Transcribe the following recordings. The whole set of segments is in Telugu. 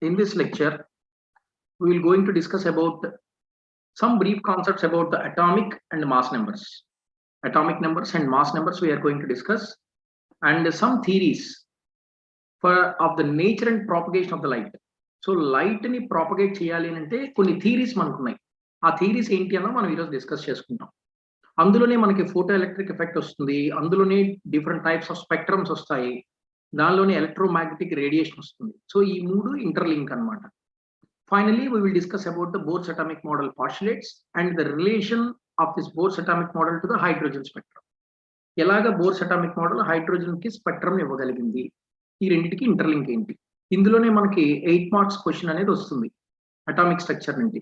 In this lecture, we will going to discuss about some brief concepts about the atomic and mass numbers. Atomic numbers and mass numbers we are going to discuss, and some theories of the nature and propagation of the light. So light ni propagate cheyali ante కొన్ని theories మనకున్నాయి. ఆ theories ఏంటి అన్న మనం ఈరోజు డిస్కస్ చేసుకుంటాం. అందులోనే మనకి ఫోటో ఎలక్ట్రిక్ ఎఫెక్ట్ వస్తుంది, అందులోనే డిఫరెంట్ టైప్స్ ఆఫ్ స్పెక్ట్రమ్స్ వస్తాయి, దానిలోనే ఎలక్ట్రోమాగ్నెటిక్ రేడియేషన్ వస్తుంది. సో ఈ మూడు ఇంటర్లింక్ అన్నమాట. Finally, we will discuss about the Bohr's atomic model postulates and the relation of this Bohr's atomic model to the hydrogen spectrum. ఎలాగా బోర్స్ అటామిక్ మోడల్ హైడ్రోజన్ కి స్పెక్ట్రమ్ ఇవ్వగలిగింది, ఈ రెండింటికి ఇంటర్లింక్ ఏంటి, ఇందులోనే మనకి 8 మార్క్స్ క్వశ్చన్ అనేది వస్తుంది అటామిక్ స్ట్రక్చర్ నుండి.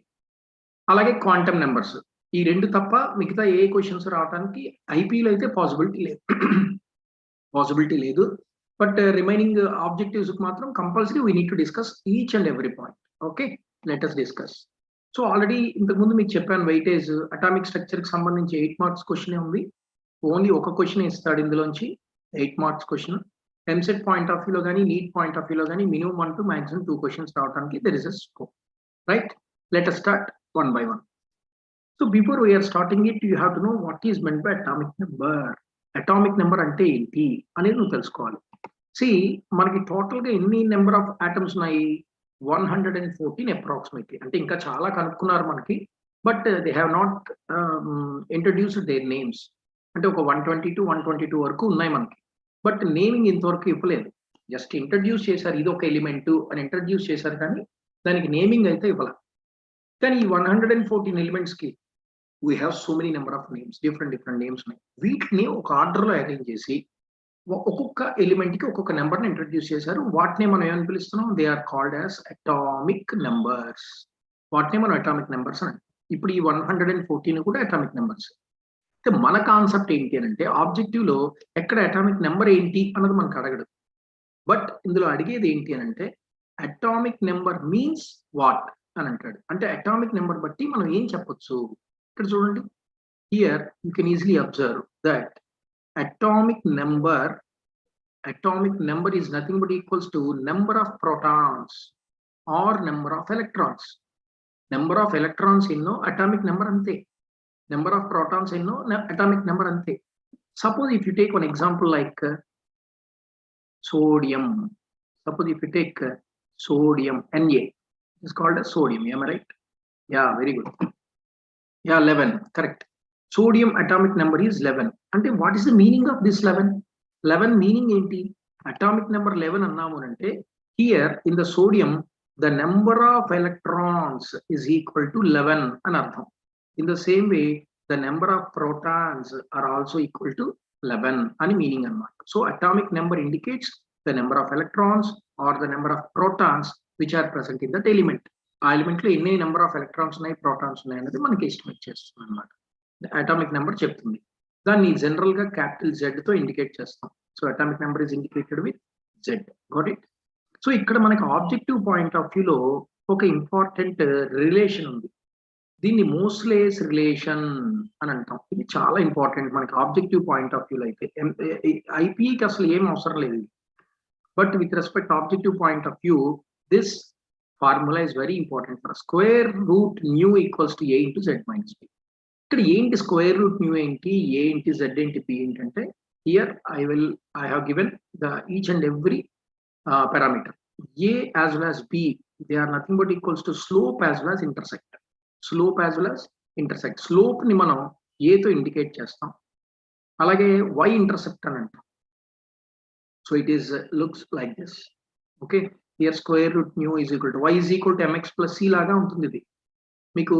అలాగే క్వాంటమ్ నెంబర్స్, ఈ రెండు తప్ప మిగతా ఏ క్వశ్చన్స్ రావడానికి ఐపీలో అయితే పాసిబిలిటీ లేదు. బట్ రిమైనింగ్ ఆబ్జెక్టివ్స్ మాత్రం compulsory we need to discuss each and every point. Okay, let us discuss. So already ఇంతకుముందు మీకు చెప్పాను, వెయిటేజ్ అటామిక్ స్ట్రక్చర్ కి సంబంధించి 8 మార్క్స్ క్వశ్చన్ ఉంది. ఓన్లీ ఒక క్వశ్చన్ ఇస్తాడు ఇందులోంచి 8 marks question. EAMCET point of వ్యూలో కానీ నీట్ పాయింట్ ఆఫ్ వ్యూలో కానీ మినిమం 1 to maximum 2 క్వశ్చన్స్ రావడానికి there is a scope. Right, let us start one by one. So before we are starting it, you have to know what is meant by atomic number. Atomic number అంటే ఏంటి అనేది నువ్వు తెలుసుకోవాలి. మనకి టోటల్ గా ఎన్ని నెంబర్ ఆఫ్ ఆటమ్స్ ఉన్నాయి? 114 అప్రాక్సిమేట్లీ. అంటే ఇంకా చాలా కనుక్కున్నారు మనకి, but they have not introduced their names. అంటే ఒక 122 వరకు ఉన్నాయి మనకి, బట్ నేమింగ్ ఇంతవరకు ఇవ్వలేదు. జస్ట్ ఇంట్రడ్యూస్ చేశారు, ఇది ఒక ఎలిమెంట్ అని ఇంట్రడ్యూస్ చేశారు, కానీ దానికి నేమింగ్ అయితే ఇవ్వాలి. కానీ ఈ 114 ఎలిమెంట్స్ కి we have so many number of names, different names ఉన్నాయి. వీటిని ఒక ఆర్డర్ లో అరేంజ్ చేసి ఒక్కొక్క ఎలిమెంట్ కి ఒక్కొక్క నెంబర్ ని ఇంట్రడ్యూస్ చేశారు. వాటిని మనం ఏమని పిలుస్తున్నాం? They are called as atomic numbers. వాటిని మనం అటామిక్ నెంబర్స్ అని. ఇప్పుడు ఈ 114 కూడా అటామిక్ నెంబర్స్. అయితే మన కాన్సెప్ట్ ఏంటి అని అంటే, ఆబ్జెక్టివ్ లో ఎక్కడ అటామిక్ నెంబర్ ఏంటి అన్నది మనకు అడగడు, బట్ ఇందులో అడిగేది ఏంటి అని అంటే అటామిక్ నెంబర్ మీన్స్ వాట్ అని అంటాడు. అంటే అటామిక్ నెంబర్ బట్టి మనం ఏం చెప్పొచ్చు. ఇక్కడ చూడండి, here you can easily observe that atomic number is nothing but equals to number of protons or number of electrons. Number of electrons inno atomic number ante, number of protons inno atomic number ante. Suppose if you take one example like sodium. Suppose if you take sodium, Na, it's called as sodium. Am I right? Yeah, very good. Yeah, 11, correct. Sodium atomic number is 11. అంటే what is the meaning of this 11 meaning ఏంటి? అటామిక్ నెంబర్ 11 అన్నాము అంటే here in the sodium the number of electrons is equal to 11 అని అర్థం. In the same way the number of protons are also equal to 11 అని మీనింగ్ అన్నమాట. So atomic number indicates the number of electrons or the number of protons which are present in that element. ఆ ఎలిమెంట్ లో ఎన్ని నెంబర్ ఆఫ్ ఎలక్ట్రాన్స్ ఉన్నాయి, ప్రోటాన్స్ ఉన్నాయి అనేది మనకి ఎస్టిమేట్ చేస్తుంది అన్నమాట. అటామిక్ నెంబర్ చెప్తుంది. దాన్ని జనరల్ గా క్యాపిటల్ Z తో ఇండికేట్ చేస్తాం. So atomic number is indicated with Z. Got it? So ఇక్కడ మనకి ఆబ్జెక్టివ్ పాయింట్ ఆఫ్ వ్యూలో ఒక ఇంపార్టెంట్ రిలేషన్ ఉంది. దీన్ని మోస్లేస్ రిలేషన్ అని అంటాం. ఇది చాలా ఇంపార్టెంట్ మనకి ఆబ్జెక్టివ్ పాయింట్ ఆఫ్ వ్యూలో. అయితే ఐపీకి అసలు ఏం అవసరం లేదు, but with respect objective point of view this formula is very important for square root nu equals to A into Z minus B. ఇక్కడ ఏంటి స్క్వేర్ రూట్ న్యూ ఏంటి, ఏ ఏంటి, జెడ్ ఏంటి, పి ఏంటంటే here I have given the each and every parameter. A as well as B they are nothing but equals to slope as well as intersect. Slope ని మనం ఏతో ఇండికేట్ చేస్తాం. అలాగే వై ఇంటర్సెప్ట్ అని అంటాం. So it is looks like this. Okay, here square root nu is equal to Y is equal to mx plus c లాగా ఉంటుంది. ఇది మీకు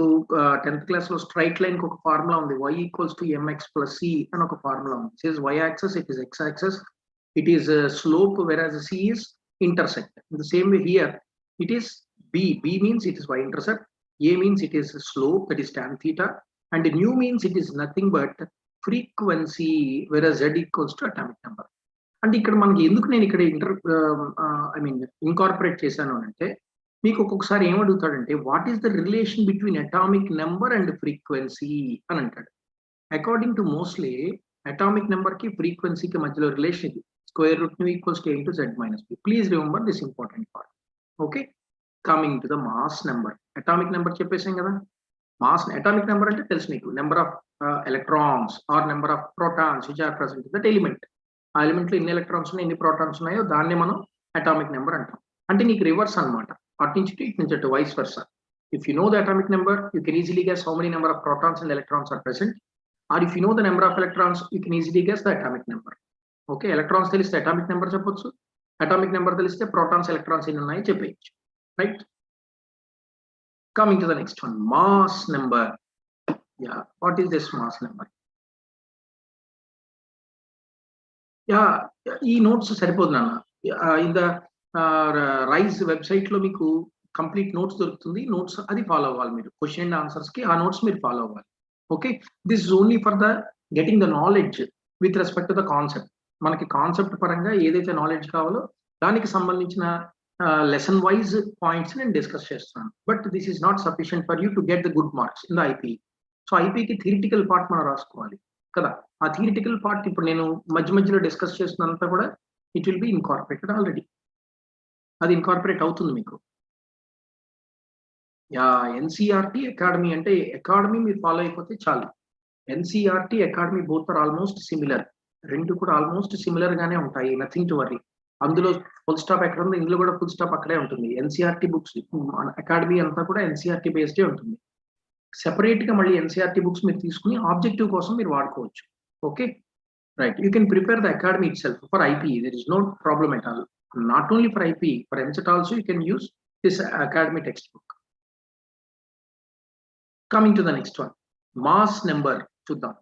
10th క్లాస్ లో స్ట్రైట్ లైన్ కి ఒక ఫార్ములా ఉంది, y equals to mx plus c అని ఒక ఫార్ములా ఉంది. It is y access, it is x access, it is slope whereas c is intercept. In the same way here it is b means it is y intercept, a means it is slope, that is tan theta, and nu means it is nothing but frequency, whereas z equals to atomic number. అంటే ఇక్కడ మనకి ఎందుకు నేను ఇక్కడ ఇంకార్పొరేట్ చేశాను అంటే, మీకు ఒక్కొక్కసారి ఏమడుగుతాడంటే what is the relation between atomic number and frequency అని అంటాడు. According to mostly atomic number కి ఫ్రీక్వెన్సీకి మధ్యలో రిలేషన్ ఇది. Square root nu equals to A into Z minus B. Please remember this important part. Okay, Coming to the mass number, atomic number చెప్పేసాం కదా. మాస్ అటామిక్ నెంబర్ అంటే తెలుసు మీకు, number of electrons or number of protons which are present in that element. ఆ ఎలిమెంట్ లో ఎన్ని ఎలక్ట్రాన్స్ ఉన్నాయి, ఎన్ని ప్రోటాన్స్ ఉన్నాయో దాన్ని మనం అటామిక్ నెంబర్ అంటాం. అంటే నీకు రివర్స్ అనమాట, అటు నుంచి ఇటు నుంచి అటు, vice versa. If you know the atomic number, you can easily guess how many number of protons and electrons are present. Or if you know the number of electrons, you can easily guess the atomic number. Okay, electrons teliste atomic number చెప్పొచ్చు, atomic number teliste protons electrons ఎన్ని ఉన్నాయి చెప్పేయచ్చు, right? Coming to the next one, mass number. Yeah, what is this mass number? Yeah, ఈ నోట్స్ సరిపోదు నాన్న. ఇన్ ద రైజ్ వెబ్సైట్ లో మీకు కంప్లీట్ నోట్స్ దొరుకుతుంది. నోట్స్ అది ఫాలో అవ్వాలి మీరు, క్వశ్చన్ అండ్ ఆన్సర్స్ కి ఆ నోట్స్ మీరు ఫాలో అవ్వాలి. Okay, this is only for the getting the knowledge with respect to the concept. మనకి కాన్సెప్ట్ పరంగా ఏదైతే నాలెడ్జ్ కావాలో దానికి సంబంధించిన లెసన్ వైజ్ పాయింట్స్ నేను డిస్కస్ చేస్తున్నాను. But this is not sufficient for you to get the good marks in the IP. So ఐపీకి థియరిటికల్ పార్ట్ మనం రాసుకోవాలి కదా. ఆ థియరిటికల్ పార్ట్ ఇప్పుడు నేను మధ్య మధ్యలో డిస్కస్ చేస్తున్నంతా కూడా it will be incorporated already. అది ఇన్కార్పొరేట్ అవుతుంది మీకు. యా, ఎన్సీఆర్టీ అకాడమీ అంటే అకాడమీ మీరు ఫాలో అయిపోతే చాలు. NCERT academy both are almost similar, రెండు కూడా ఆల్మోస్ట్ సిమిలర్ గానే ఉంటాయి, నథింగ్ టు వరీ. అందులో ఫుల్ స్టాప్ ఎక్కడ ఉంది, ఇందులో కూడా ఫుల్ స్టాప్ అక్కడే ఉంటుంది. ఎన్సీఆర్టీ బుక్స్ అకాడమీ అంతా కూడా ఎన్సీఆర్టీ బేస్డే ఉంటుంది. సెపరేట్ గా మళ్ళీ ఎన్సీఆర్టీ బుక్స్ మీరు తీసుకుని ఆబ్జెక్టివ్ కోసం మీరు వాడుకోవచ్చు. Okay, right. You can prepare the academy itself for IP, there is no problem at all. Not only for IP, for EAMCET also you can use this academy textbook. Coming to the next one, mass number. చూద్దాం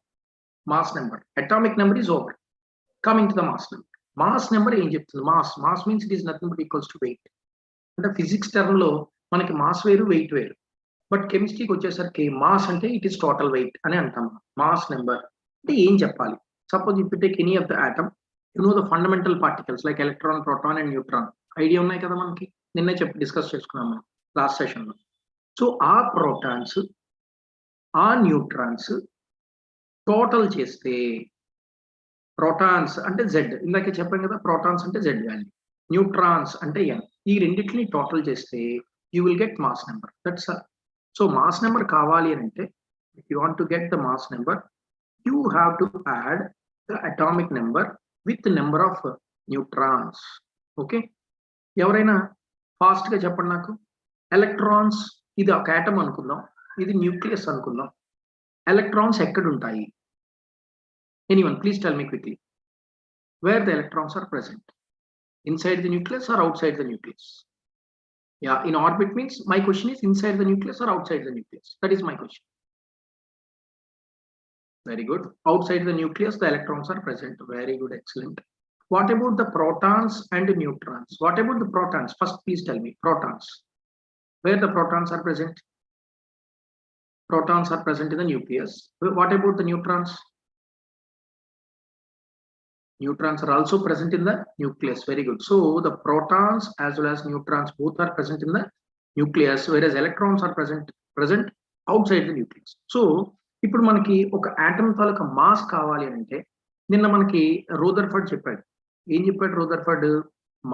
mass number. Atomic number is over. Coming to the mass number. Mass number ఏం చెప్తుంది? Mass means it is nothing but equals to weight. అంటే ఫిజిక్స్ టర్మ్ లో మనకి మాస్ వేరు, వెయిట్ వేరు. బట్ కెమిస్ట్రీకి వచ్చేసరికి మాస్ అంటే ఇట్ ఈస్ టోటల్ వెయిట్ అని అంటాం. మాస్ నెంబర్ అంటే ఏం చెప్పాలి? Suppose if you take any of the atom, you know the fundamental particles like electron, proton and neutron. Idea ఉన్నాయి కదా మనకి, నిన్నే డిస్కస్ చేసుకున్నాం మనం లాస్ట్ సెషన్ లో. సో ఆ ప్రోటాన్స్, ఆ న్యూట్రాన్స్ టోటల్ చేస్తే, ప్రోటాన్స్ అంటే జెడ్, ఇందాక చెప్పాం కదా, ప్రోటాన్స్ అంటే జెడ్ వాల్యూ, న్యూట్రాన్స్ అంటే ఎన్. ఈ రెండింటిని టోటల్ చేస్తే you will get mass number. That's all. So mass number కావాలి అని అంటే, if you want to get the mass number, you have to add the atomic number with number of neutrons. Okay, ఎవరైనా ఫాస్ట్ గా చెప్పండి నాకు. ఎలక్ట్రాన్స్, ఇది ఒక ఆటమ్ అనుకుందాం, ఇది న్యూక్లియస్ అనుకుందాం. ఎలక్ట్రాన్స్ ఎక్కడ ఉంటాయి? Anyone, please tell me quickly. Where the electrons are present? Inside the nucleus or outside the nucleus? Yeah, in orbit means my question is inside the nucleus or outside the nucleus? That is my question. Very good. Outside the nucleus, the electrons are present. Very good, excellent. What about the protons and neutrons? What about the protons? First, please tell me, protons. Where the protons are present? Protons are present in the nucleus. What about the neutrons? Neutrons are also present in the nucleus. Very good. So the protons as well as neutrons both are present in the nucleus, whereas electrons are present outside the nucleus. So ఇప్పుడు మనకి ఒక ఆటమ్ తాలూకా మాస్ కావాలి అంటే, నిన్న మనకి రూదర్ఫర్డ్ చెప్పాడు. ఏం చెప్పాడు రూదర్ఫర్డ్?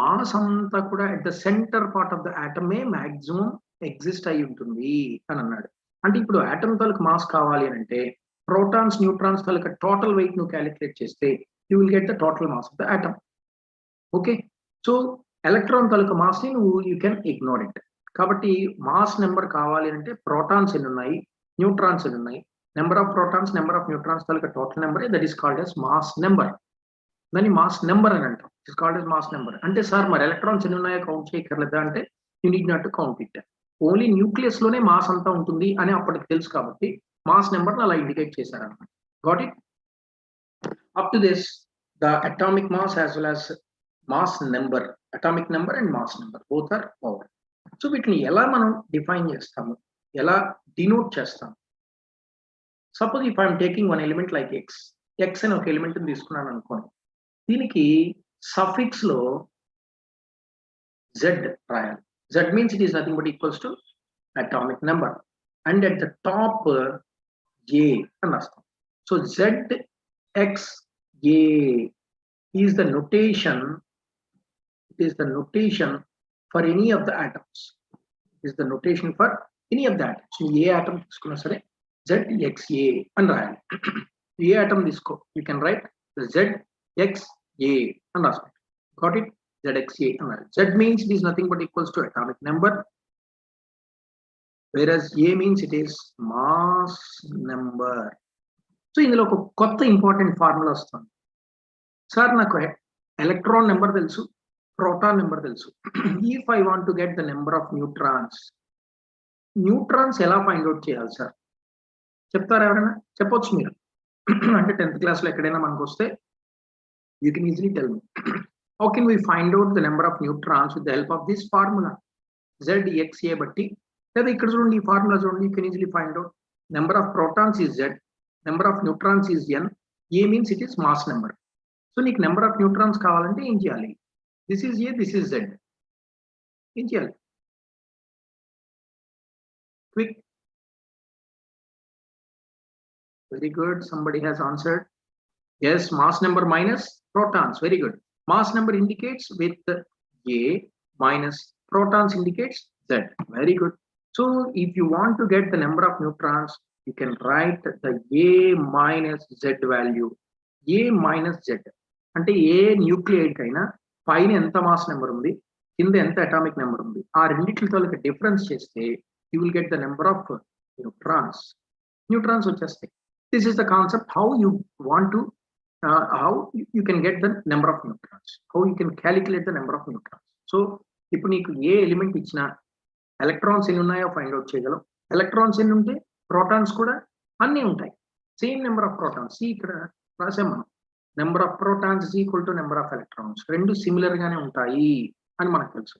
మాస్ అంతా కూడా at the centre part of the ఆటమే మాక్సిమం ఎగ్జిస్ట్ అయి ఉంటుంది అని అన్నాడు. అంటే ఇప్పుడు ఆటమ్ తాలూకా మాస్ కావాలి అంటే, ప్రోటాన్స్, న్యూట్రాన్స్ తాలూకా టోటల్ వెయిట్ నువ్వు క్యాలిక్యులేట్ చేస్తే you will get the total mass of the atom. Okay, so electron taluka mass ni you can ignore it. Kabatti mass number kavali ante protons enni unnayi, neutrons enni unnayi, number of protons, number of neutrons taluka total number, that is called as mass number. Dani mass number ani antam. It is called as mass number. Ante sir mar electrons enni unnayo count cheyakarleda ante you need not to count it. Only nucleus lone mass anta untundi ani appadiki telusu kabatti mass number ni ala indicate chesaru annamata. Got it? Up to this, the atomic mass as well as mass number, atomic number and mass number both are over. So వీటిని ఎలా మనం డిఫైన్ చేస్తాము, ఎలా డినోట్ చేస్తాము? Suppose if I'm taking one element like X, X అని ఒక ఎలిమెంట్ తీసుకున్నాను అనుకోండి, దీనికి సఫిక్స్ లో జెడ్ రాయాలి. Z means it is nothing but equals to atomic number, and at the top A అని రాస్తాం. So Z X A is the notation, it is the notation for any of the atoms. is the notation for any of that. So A atom తీసుకున్నా సరే ZXA అని రాయాలి. A atom తీసుకో, you can write the ZXA అని రాసుకోండి. Got it? ZXA అని రాయాలి. Z means it is nothing but equals to atomic number, whereas A means it is mass number. So ఇందులో ఒక కొత్త ఇంపార్టెంట్ ఫార్ములా వస్తుంది. సార్ నాకు ఎలక్ట్రాన్ నెంబర్ తెలుసు, ప్రోటాన్ నెంబర్ తెలుసు. If I want to get the number of neutrons ఎలా ఫైండ్ అవుట్ చేయాలి సార్ చెప్తారా ఎవరైనా? చెప్పొచ్చు మీరు. అంటే 10th క్లాస్లో ఎక్కడైనా మనకు వస్తే you can easily tell me how can we find out the number of neutrons with the help of this formula ZXA బట్టి. లేదా ఇక్కడ చూడండి, ఈ ఫార్ములా చూడండి, you can easily find out number of protons is Z, number of neutrons is N, A means it is mass number. So నీకు నెంబర్ ఆఫ్ న్యూట్రాన్స్ కావాలంటే ఏం చేయాలి? This is A, this is Z. ఏం చేయాలి? Quick. Very good. Somebody has answered. Yes, mass number minus protons. Very good. Mass number indicates with A minus protons indicates Z. Very good. So if you want to get the number of neutrons, you can write the A minus Z value. A minus Z. అంటే ఏ న్యూక్లియైడ్ కైనా పైన ఎంత మాస్ నెంబర్ ఉంది, కింద ఎంత అటామిక్ నెంబర్ ఉంది, ఆ రెండింటితో డిఫరెన్స్ చేస్తే you will get the number of neutrons వచ్చేస్తాయి. This is the concept how you want to how you can get the number of neutrons, how you can calculate the number of neutrons. So ఇప్పుడు నీకు ఏ ఎలిమెంట్ ఇచ్చినా ఎలక్ట్రాన్స్ ఎన్ని ఉన్నాయో ఫైండ్ అవుట్ చేయగలం. ఎలక్ట్రాన్స్ ఎన్ని ఉంటే ప్రోటాన్స్ కూడా అన్నీ ఉంటాయి. సేమ్ నెంబర్ ఆఫ్ ప్రోటాన్స్ ఇక్కడ రాసాం మనం. Number of protons is equal to number of electrons, రెండు సిమిలర్ గానే ఉంటాయి అని మనకు తెలుసు.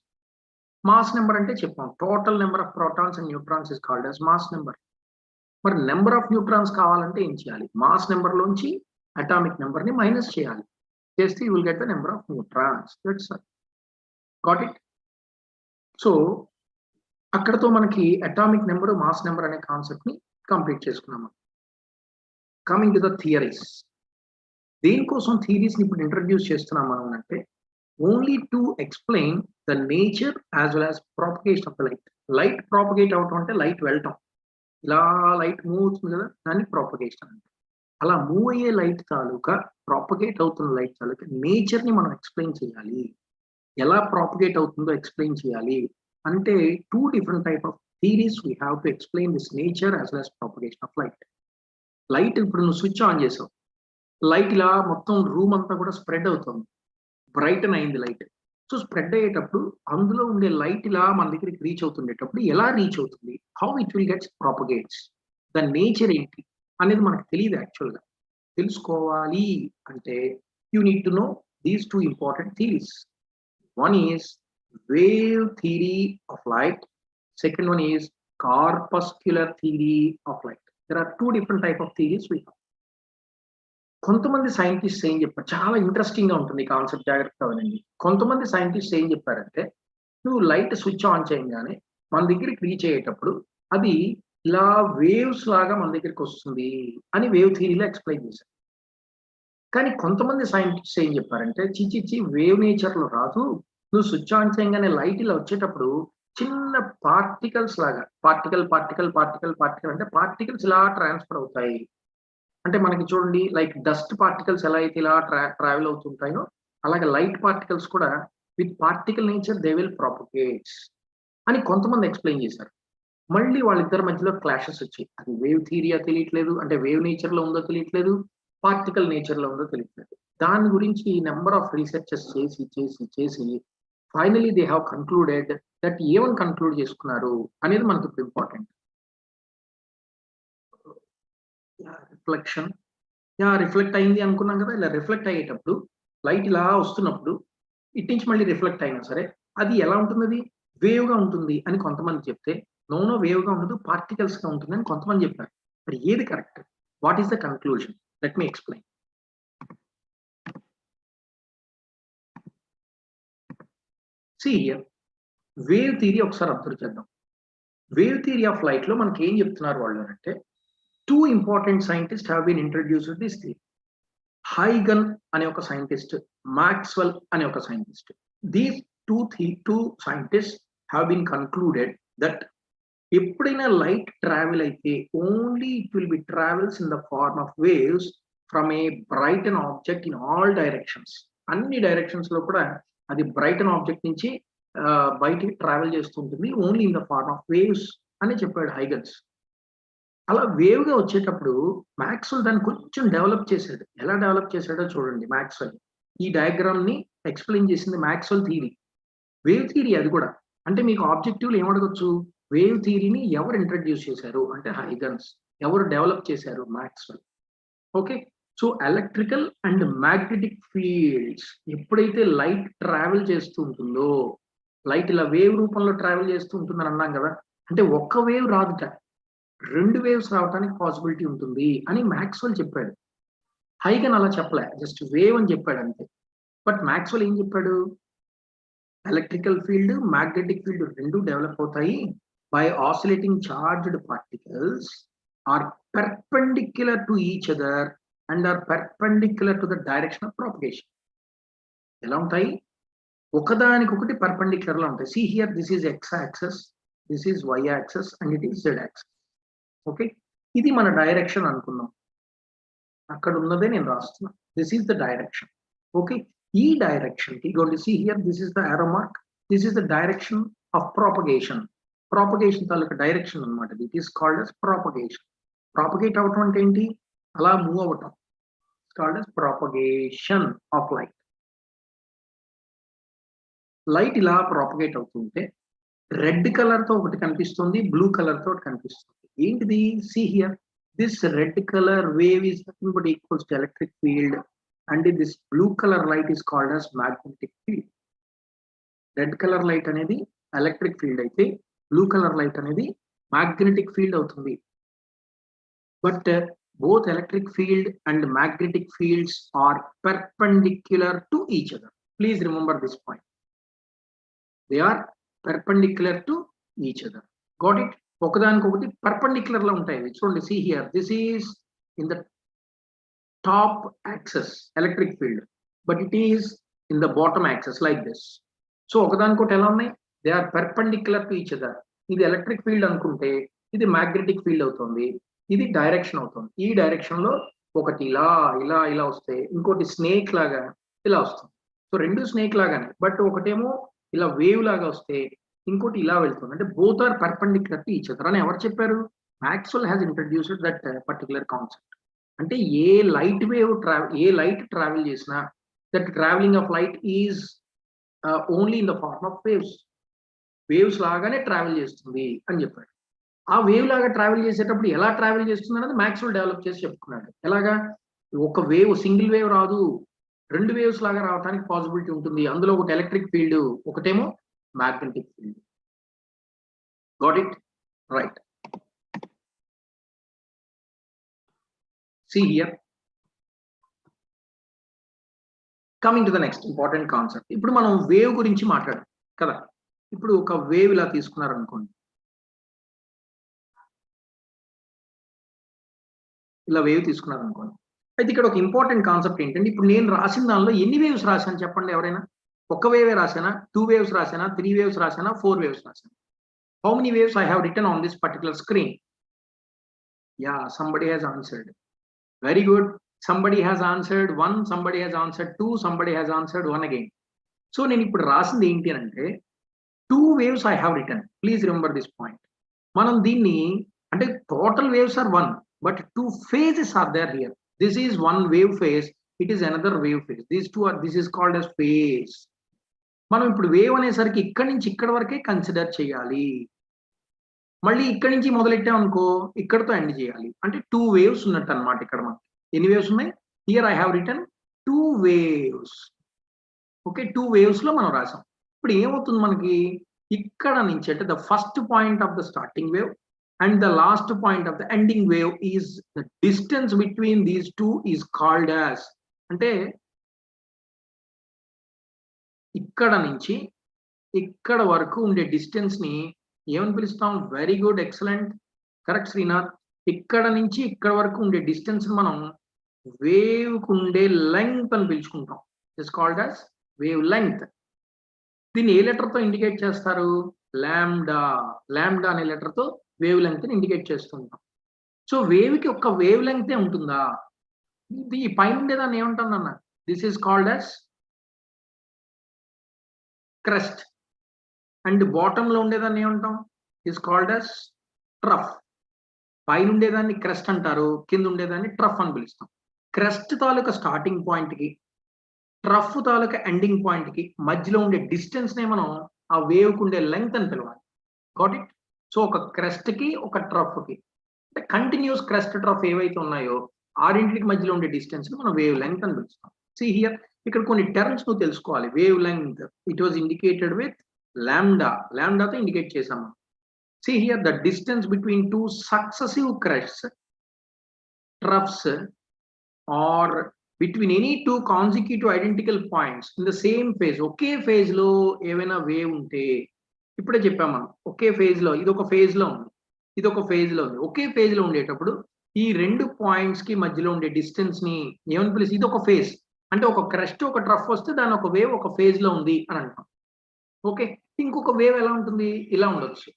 మాస్ నెంబర్ అంటే చెప్పాం, total number of protons and neutrons is called as mass number. మరి నెంబర్ ఆఫ్ న్యూట్రాన్స్ కావాలంటే ఏం చేయాలి? మాస్ నెంబర్ లోంచి అటామిక్ నెంబర్ ని మైనస్ చేయాలి. చేస్తే you will get the number of neutrons. That's got it. So అక్కడతో మనకి అటామిక్ నెంబర్, మాస్ నెంబర్ అనే కాన్సెప్ట్ ని కంప్లీట్ చేసుకున్నాము. Coming to the theories. దేనికోసం థియరీస్ ని ఇప్పుడు ఇంట్రడ్యూస్ చేస్తున్నాం మనం అంటే only to explain the nature as well as propagation of the light. Light propagate అవటం అంటే లైట్ వెళ్ళటం, ఇలా లైట్ మూవ్ అవుతుంది కదా, దాన్ని ప్రాపగేషన్ అంటే. అలా మూవ్ అయ్యే లైట్ తాలూకా, ప్రాపగేట్ అవుతున్న లైట్ తాలూకా నేచర్ ని మనం ఎక్స్ప్లెయిన్ చేయాలి. ఎలా ప్రాపగేట్ అవుతుందో ఎక్స్ప్లెయిన్ చేయాలి అంటే 2 different type of theories we have to explain this nature as well as propagation of light. Light ఇప్పుడు నువ్వు స్విచ్ ఆన్ చేసావు, లైట్ ఇలా మొత్తం రూమ్ అంతా కూడా స్ప్రెడ్ అవుతుంది, బ్రైటన్ అయింది లైట్. సో స్ప్రెడ్ అయ్యేటప్పుడు అందులో ఉండే లైట్ ఇలా మన దగ్గరికి రీచ్ అవుతుండేటప్పుడు ఎలా రీచ్ అవుతుంది, how it will gets propagates, దాని నేచర్ ఏంటి అనేది మనకు తెలియదు. యాక్చువల్గా తెలుసుకోవాలి అంటే you need to know these 2 important theories. One is wave theory of light, second one is corpuscular theory of light. There are 2 different type of theories we have. కొంతమంది సైంటిస్ట్ ఏం చెప్పారు, చాలా ఇంట్రెస్టింగ్ గా ఉంటుంది కాన్సెప్ట్, జాగ్రత్తగా వినండి. కొంతమంది సైంటిస్ట్ ఏం చెప్పారంటే నువ్వు లైట్ స్విచ్ ఆన్ చేయగానే మన దగ్గరికి రీచ్ అయ్యేటప్పుడు అది ఇలా వేవ్స్ లాగా మన దగ్గరికి వస్తుంది అని వేవ్ థియరీలో ఎక్స్ప్లెయిన్ చేశారు. కానీ కొంతమంది సైంటిస్ట్ ఏం చెప్పారంటే చిచి వేవ్ నేచర్ లో రాదు, నువ్వు స్విచ్ ఆన్ చేయగానే లైట్ ఇలా వచ్చేటప్పుడు చిన్న పార్టికల్స్ లాగా, పార్టికల్ అంటే పార్టికల్స్ ఇలా ట్రాన్స్ఫర్ అవుతాయి. అంటే మనకి చూడండి, లైక్ డస్ట్ పార్టికల్స్ ఎలా అయితే ఇలా ట్రావెల్ అవుతుంటాయో అలాగే లైట్ పార్టికల్స్ కూడా with particle nature they will propagates అని కొంతమంది ఎక్స్ప్లెయిన్ చేశారు. మళ్ళీ వాళ్ళిద్దరి మధ్యలో క్లాషెస్ వచ్చాయి. అది వేవ్ థియరీయా తెలియట్లేదు, అంటే వేవ్ నేచర్ లో ఉందో తెలియట్లేదు, పార్టికల్ నేచర్ లో ఉందో తెలియట్లేదు. దాని గురించి నెంబర్ ఆఫ్ రీసెర్చెస్ చేసి finally they have concluded that ఏమని కన్క్లూడ్ చేసుకున్నారు అనేది మనకి ఇప్పుడు ఇంపార్టెంట్. రిఫ్లెక్షన్, రిఫ్లెక్ట్ అయింది అనుకున్నాం కదా. ఇలా రిఫ్లెక్ట్ అయ్యేటప్పుడు లైట్ ఇలా వస్తున్నప్పుడు ఇటు నుంచి మళ్ళీ రిఫ్లెక్ట్ అయినా సరే అది ఎలా ఉంటుంది, అది వేవ్ గా ఉంటుంది అని కొంతమంది చెప్తే, నో వేవ్ గా ఉండదు, పార్టికల్స్ గా ఉంటుంది అని కొంతమంది చెప్పారు. మరి ఏది correct? What is the conclusion? Let me explain. Wave theory ఒకసారి అబ్జర్వ్ చేద్దాం. వేవ్ థియరీ ఆఫ్ లైట్ లో మనకి ఏం చెప్తున్నారు వాళ్ళు అంటే 2 important scientists have been introduced to this theory. హైగన్ అనే ఒక సైంటిస్ట్, మాక్స్వెల్ అనే ఒక scientist. These two scientists have been concluded that ఎప్పుడైనా లైట్ ట్రావెల్ అయితే only it will be travels in the form of waves from a brighten object in all directions. అన్ని డైరెక్షన్స్ లో కూడా అది బ్రైటన్ ఆబ్జెక్ట్ నుంచి బయటికి ట్రావెల్ చేస్తుంటుంది only in the form of waves అని చెప్పాడు హైగన్స్. అలా వేవ్ గా వచ్చేటప్పుడు మ్యాక్స్వెల్ దాన్ని కొంచెం డెవలప్ చేశాడు. ఎలా డెవలప్ చేశాడో చూడండి. మ్యాక్స్వెల్ ఈ డయాగ్రామ్ ని ఎక్స్ప్లెయిన్ చేసింది మ్యాక్స్వెల్ థియరీ, వేవ్ థియరీ అది కూడా. అంటే మీకు ఆబ్జెక్టివ్లు ఏమడగొచ్చు, వేవ్ థియరీని ఎవరు ఇంట్రడ్యూస్ చేశారు అంటే హైగన్స్, ఎవరు డెవలప్ చేశారు Maxwell. Okay, so electrical and magnetic fields ఎప్పుడైతే లైట్ ట్రావెల్ చేస్తూ ఉంటుందో, లైట్ ఇలా వేవ్ రూపంలో ట్రావెల్ చేస్తూ ఉంటుందని అన్నాం కదా, అంటే ఒక్క వేవ్ రాదుట, 2 వేవ్స్ రావడానికి పాసిబిలిటీ ఉంటుంది అని మ్యాక్స్వెల్ చెప్పాడు. హైగన్ అలా చెప్పలే, జస్ట్ వేవ్ అని చెప్పాడు అంతే. బట్ మ్యాక్స్వెల్ ఏం చెప్పాడు, ఎలక్ట్రికల్ ఫీల్డ్ మ్యాగ్నెటిక్ ఫీల్డ్ రెండు డెవలప్ అవుతాయి by oscillating charged particles are perpendicular to each other and are perpendicular to the direction of propagation. ఎలా ఉంటాయి, ఒకదానికొకటి పర్పెండిక్యులర్ లా ఉంటాయి. See here, this is X axis, this is Y axis and it is Z axis. Okay, ఇది మన డైరెక్షన్ అనుకుందాం, అక్కడ ఉన్నదే నేను రాస్తున్నా, this is the direction. Okay, ఈ డైరెక్షన్ కి gonna see here, this is the arrow mark, this is the direction of propagation. Propagation తాలూకా డైరెక్షన్ అనమాట, it is called as propagation. Propagate అవటం అంటే ఏంటి, అలా మూవ్ అవటం, called as propagation of light. Light ఇలా ప్రాపగేట్ అవుతుంటే రెడ్ కలర్ తో ఒకటి కనిపిస్తుంది, బ్లూ కలర్ తో ఒకటి కనిపిస్తుంది. ఏంటిది, see here, this red color wave is nothing but equals to electric field and this blue color light is called as magnetic field. Red color light అనేది ఎలక్ట్రిక్ ఫీల్డ్ అయితే బ్లూ కలర్ లైట్ అనేది మ్యాగ్నెటిక్ ఫీల్డ్ అవుతుంది. But both electric field and magnetic fields are perpendicular to each other. Please remember this point. They are perpendicular to each other. Got it? ఒకదానికొకటి పర్పెండిక్యులర్ లా ఉంటాయి. చూడండి, see here, this is in the top axis electric field, but it is in the bottom axis like this. So ఒకదానికొకటి ఎలా ఉన్నాయి, they are perpendicular to each other. ఇది ఎలక్ట్రిక్ ఫీల్డ్ అనుకుంటే ఇది మ్యాగ్నెటిక్ ఫీల్డ్ అవుతుంది, ఇది డైరెక్షన్ అవుతుంది. ఈ డైరెక్షన్ లో ఒకటి ఇలా ఇలా ఇలా వస్తే ఇంకోటి స్నేక్ లాగా ఇలా వస్తుంది. సో రెండు స్నేక్ లాగానే, బట్ ఒకటేమో ఇలా వేవ్ లాగా వస్తే ఇంకోటి ఇలా వెళ్తుంది. అంటే both are perpendicular to each other అని ఎవరు చెప్పారు, Maxwell has introduced that particular concept. అంటే a light wave a light travel చేసినా that travelling of light is only in the form of waves. Waves లాగానే ట్రావెల్ చేస్తుంది అని చెప్పాడు. ఆ వేవ్ లాగా ట్రావెల్ చేసేటప్పుడు ఎలా ట్రావెల్ చేస్తుంది అనేది మ్యాక్స్వెల్ డెవలప్ చేసి చెప్పుకున్నాడు. ఎలాగా, ఒక వేవ్ సింగిల్ వేవ్ రాదు, 2 వేవ్స్ లాగా రావడానికి పాసిబిలిటీ ఉంటుంది. అందులో ఒకటి ఎలక్ట్రిక్ ఫీల్డ్, ఒకటేమో magnetic field. Got it? Right. See here. Coming to the next important concept. ఇప్పుడు మనం వేవ్ గురించి మాట్లాడాం కదా. ఇప్పుడు ఒక వేవ్ ఇలా తీసుకున్నారు అనుకోండి, ఇలా వేవ్ తీసుకున్నారు అనుకోండి. అయితే ఇక్కడ ఒక ఇంపార్టెంట్ కాన్సెప్ట్ ఏంటంటే, ఇప్పుడు నేను రాసిన దానిలో ఎన్ని వేవ్స్ రాశాను చెప్పండి ఎవరైనా. ఒక వేవే రాశానా, 2 వేవ్స్ రాశానా, 3 వేవ్స్ రాశానా, 4 వేవ్స్ రాశానా? How many waves I have written on this particular screen? Yeah, somebody has answered. Very good. Somebody has answered 1, somebody has answered 2, somebody has answered 1 again. So నేను ఇప్పుడు రాసింది ఏంటి అంటే 2 waves I have written. Please remember this point. మనం దీన్ని అంటే total waves are 1, but 2 phases are there here. This is one wave phase, it is another wave phase. These two are, this is called as phase. మనం ఇప్పుడు వేవ్ అనేసరికి ఇక్కడి నుంచి ఇక్కడ వరకే కన్సిడర్ చేయాలి. మళ్ళీ ఇక్కడి నుంచి మొదలెట్టాం అనుకో, ఇక్కడతో ఎండ్ చేయాలి. అంటే 2 వేవ్స్ ఉన్నట్టు అనమాట. ఇక్కడ మనకి ఎన్ని వేవ్స్ ఉన్నాయి, here I have written 2 waves. Okay, 2 waves లో మనం రాసాం. ఇప్పుడు ఏమవుతుంది మనకి, ఇక్కడ నుంచి అంటే the first point of the starting wave and the last point of the ending wave is the distance between these two is called as, అంటే ఇక్కడ నుంచి ఇక్కడ వరకు ఉండే డిస్టెన్స్ ని ఏమని పిలుస్తాం, very good, excellent, correct Srinath. ఇక్కడ నుంచి ఇక్కడ వరకు ఉండే డిస్టెన్స్ మనం వేవ్ కు ఉండే లెంగ్త్ అని పిలుచుకుంటాం. It's called as wavelength. దీన్ని ఏ లెటర్ తో ఇండికేట్ చేస్తారు, లాంబ్డా అనే లెటర్ తో వేవ్ లెంగ్త్ ని ఇండికేట్ చేస్తుంటాం. సో వేవ్ కి ఒక వేవ్ లెంగ్తే ఉంటుందా? ఇది పైన ఉండేదాన్ని ఏమంటానన్న? This is called as crest. And bottom లో ఉండేదాన్ని ఏమంటాం? Is called as trough. పైన ఉండేదాన్ని క్రెస్ట్ అంటారు, కింద ఉండేదాన్ని ట్రఫ్ అని పిలుస్తాం. క్రెస్ట్ తాలూకా స్టార్టింగ్ పాయింట్ కి, ట్రఫ్ తాలూకా ఎండింగ్ పాయింట్ కి మధ్యలో ఉండే డిస్టెన్స్ నే మనం ఆ వేవ్ కు ఉండే లెంగ్త్ అని పిలవాలి. Got it? సో ఒక క్రెస్ట్ కి ఒక ట్రఫ్ కి అంటే కంటిన్యూస్ క్రెస్ట్ ట్రఫ్ ఏవైతే ఉన్నాయో ఆరింటికి మధ్యలో ఉండే డిస్టెన్స్ ని మనం వేవ్ లెంగ్త్ అని పిలుస్తాం. సి హియర్, ఇక్కడ కొన్ని టర్మ్స్ నువ్వు తెలుసుకోవాలి. Wavelength it was indicated with లాంబ్డాతో ఇండికేట్ చేసాము. See here, the distance between two successive crests, troughs, or between any two consecutive identical points in the same phase. Okay phase లో ఏవైనా వేవ్ ఉంటే, ఇప్పుడే చెప్పాం మనం, ఒకే phase లో ఇదొక phase లో ఉంది, ఇదొక phase లో ఉంది. ఒకే phase లో ఉండేటప్పుడు ఈ రెండు పాయింట్స్ కి మధ్యలో ఉండే డిస్టెన్స్ ని ఏమని పిలిచి, ఇది ఒక ఫేజ్ అంటే ఒక క్రెస్ట్ ఒక ట్రఫ్ వస్తే దాని ఒక వేవ్ ఒక phase లో ఉంది అని అంటాం. ఓకే, ఇంకొక వేవ్ ఎలా ఉంటుంది? ఇలా ఉండొచ్చు.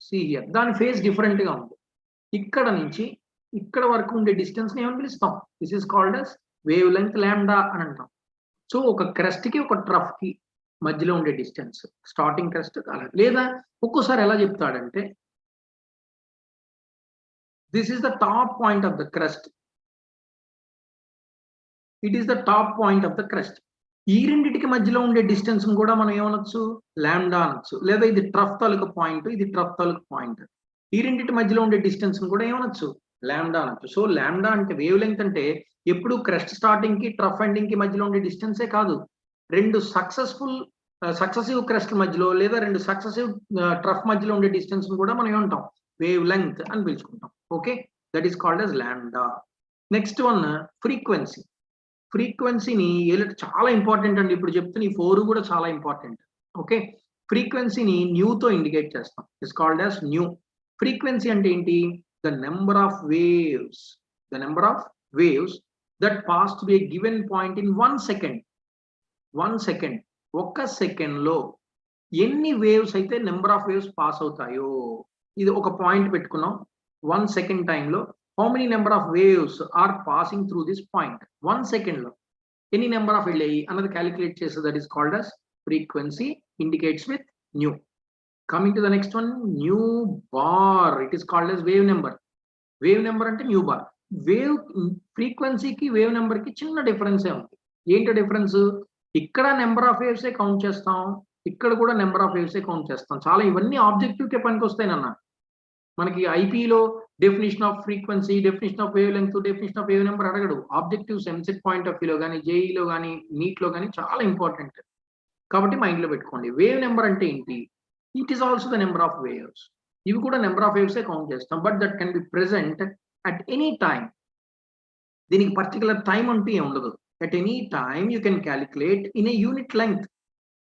See here, దాని ఫేజ్ డిఫరెంట్ గా ఉంది. ఇక్కడ నుంచి ఇక్కడ వరకు ఉండే డిస్టెన్స్ ని ఏమని పిలుస్తాం? This is called as wave length lambda అని అంటాం. సో ఒక క్రెస్ట్ కి ఒక ట్రఫ్ కి మధ్యలో ఉండే డిస్టెన్స్ స్టార్టింగ్ క్రెస్ట్ అలా. లేదా ఒక్కోసారి ఎలా చెప్తాడంటే, this is the top point of the crest, it is the top point of the crest. ఈ రెండింటికి మధ్యలో ఉండే డిస్టెన్స్ కూడా మనం ఏమనొచ్చు? లాంబ్డా అనొచ్చు. లేదా ఇది ట్రఫ్ తాలూకు పాయింట్, ఇది ట్రఫ్ తాలూకు పాయింట్. ఈ రెండింటి మధ్యలో ఉండే డిస్టెన్స్ కూడా ఏమనొచ్చు? లాంబ్డా అనొచ్చు. సో లాంబ్డా అంటే వేవ్ లెంగ్త్ అంటే ఎప్పుడు క్రెస్ట్ స్టార్టింగ్ కి ట్రఫ్ ఎండింగ్ కి మధ్యలో ఉండే డిస్టెన్సే కాదు, రెండు సక్సెసివ్ క్రెస్ట్ మధ్యలో లేదా రెండు సక్సెసివ్ ట్రఫ్ మధ్యలో ఉండే డిస్టెన్స్ కూడా మనం ఏమంటాం? వేవ్ లెంగ్త్ అని పిలుచుకుంటాం. Okay, that is called as lambda. Next one frequency. ఫ్రీక్వెన్సీని చాలా ఇంపార్టెంట్ అండి. ఇప్పుడు చెప్తున్న ఈ 4 కూడా చాలా ఇంపార్టెంట్. ఓకే, ఫ్రీక్వెన్సీని న్యూతో ఇండికేట్ చేస్తాం. It's called as nu. Frequency అంటే ఏంటి? The number of waves that pass to a given point in 1 second. 1 second, ఒక్క సెకండ్ లో ఎన్ని వేవ్స్ అయితే నెంబర్ ఆఫ్ వేవ్స్ పాస్ అవుతాయో, ఇది ఒక పాయింట్ పెట్టుకున్నాం. 1 సెకండ్ టైంలో how many number of waves are passing through this point? 1 second lo any number of వెళ్ళాయి అన్నది క్యాలిక్యులేట్ చేస్తే that is called as frequency, indicates with nu. Coming to the next one, nu bar, it is called as wave number. Wave number అంటే nu bar. వేవ్ ఫ్రీక్వెన్సీకి వేవ్ నెంబర్ కి చిన్న డిఫరెన్స్ ఉంది. ఏంటి డిఫరెన్స్? ఇక్కడ నెంబర్ ఆఫ్ వేవ్స్ ఏ కౌంట్ చేస్తాం, ఇక్కడ కూడా నెంబర్ ఆఫ్ వేవ్స్ ఏ కౌంట్ చేస్తాం. చాలా ఇవన్నీ ఆబ్జెక్టివ్ కే పనికి వస్తాయి నాన్న. మనకి ఐపీలో definition of frequency, definition of wavelength, definition of wave number అడగడు. ఆబ్జెక్టివ్స్ ఎంసెట్ పాయింట్ ఆఫ్ వ్యూలో కానీ, జేఈలో కానీ, నీట్లో కానీ చాలా ఇంపార్టెంట్. కాబట్టి మైండ్ లో పెట్టుకోండి. వేవ్ నెంబర్ అంటే ఏంటి? It is also the number of waves. ఇవి కూడా నెంబర్ ఆఫ్ వేవ్స్ కౌంట్ చేస్తాం. But that can be present at any time. దీనికి పర్టికులర్ టైం అంటూ ఏమి ఉండదు. At any time you can calculate in a unit length.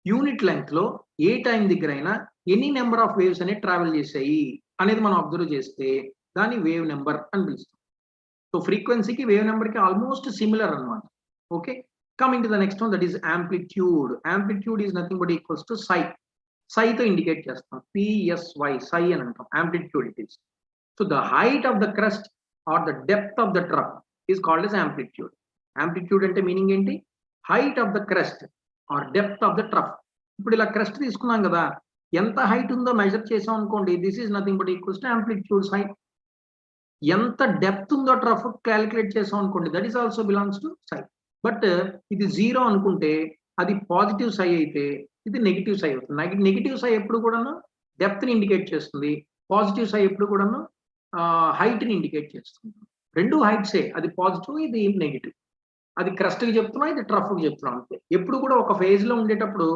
Unit length లో ఏ టైం దగ్గర అయినా ఎన్ని నెంబర్ ఆఫ్ వేవ్స్ అనేవి ట్రావెల్ చేసాయి అనేది మనం అబ్జర్వ్ చేస్తే దాన్ని వేవ్ నెంబర్ అని పిలుస్తాం. సో ఫ్రీక్వెన్సీకి వేవ్ నెంబర్కి ఆల్మోస్ట్ సిమిలర్ అనమాట. Okay, coming to the next one, that is amplitude. Amplitude is nothing but equals to psi. సైతో ఇండికేట్ చేస్తాం. పిఎస్వై, సై అని అంటాం. Amplitude it is. So the height of the crest or the depth of the trough is called as amplitude. Amplitude అంటే మీనింగ్ ఏంటి? Height of the crest or depth of the trough. ఇప్పుడు ఇలా క్రస్ట్ తీసుకున్నాం కదా, ఎంత హైట్ ఉందో మెజర్ చేసాం అనుకోండి, this is nothing but equals to amplitude psi. ఎంత డెప్త్ ఉందో ట్రఫ్ క్యాలిక్యులేట్ చేసాం అనుకోండి, that is also belongs to psi. But ఇది 0 అనుకుంటే అది పాజిటివ్ సై అయితే ఇది నెగిటివ్ సై అవుతుంది. నెగిటివ్ సై ఎప్పుడు కూడాను డెప్త్ ని ఇండికేట్ చేస్తుంది, పాజిటివ్ సై ఎప్పుడు కూడాను హైట్ ని ఇండికేట్ చేస్తుంది. రెండు హైట్సే, అది పాజిటివ్, ఇది నెగిటివ్. అది క్రస్ట్ కి చెప్తున్నాం, ఇది ట్రఫ్ కి చెప్తున్నాం అంతే. ఎప్పుడు కూడా ఒక ఫేజ్ లో ఉండేటప్పుడు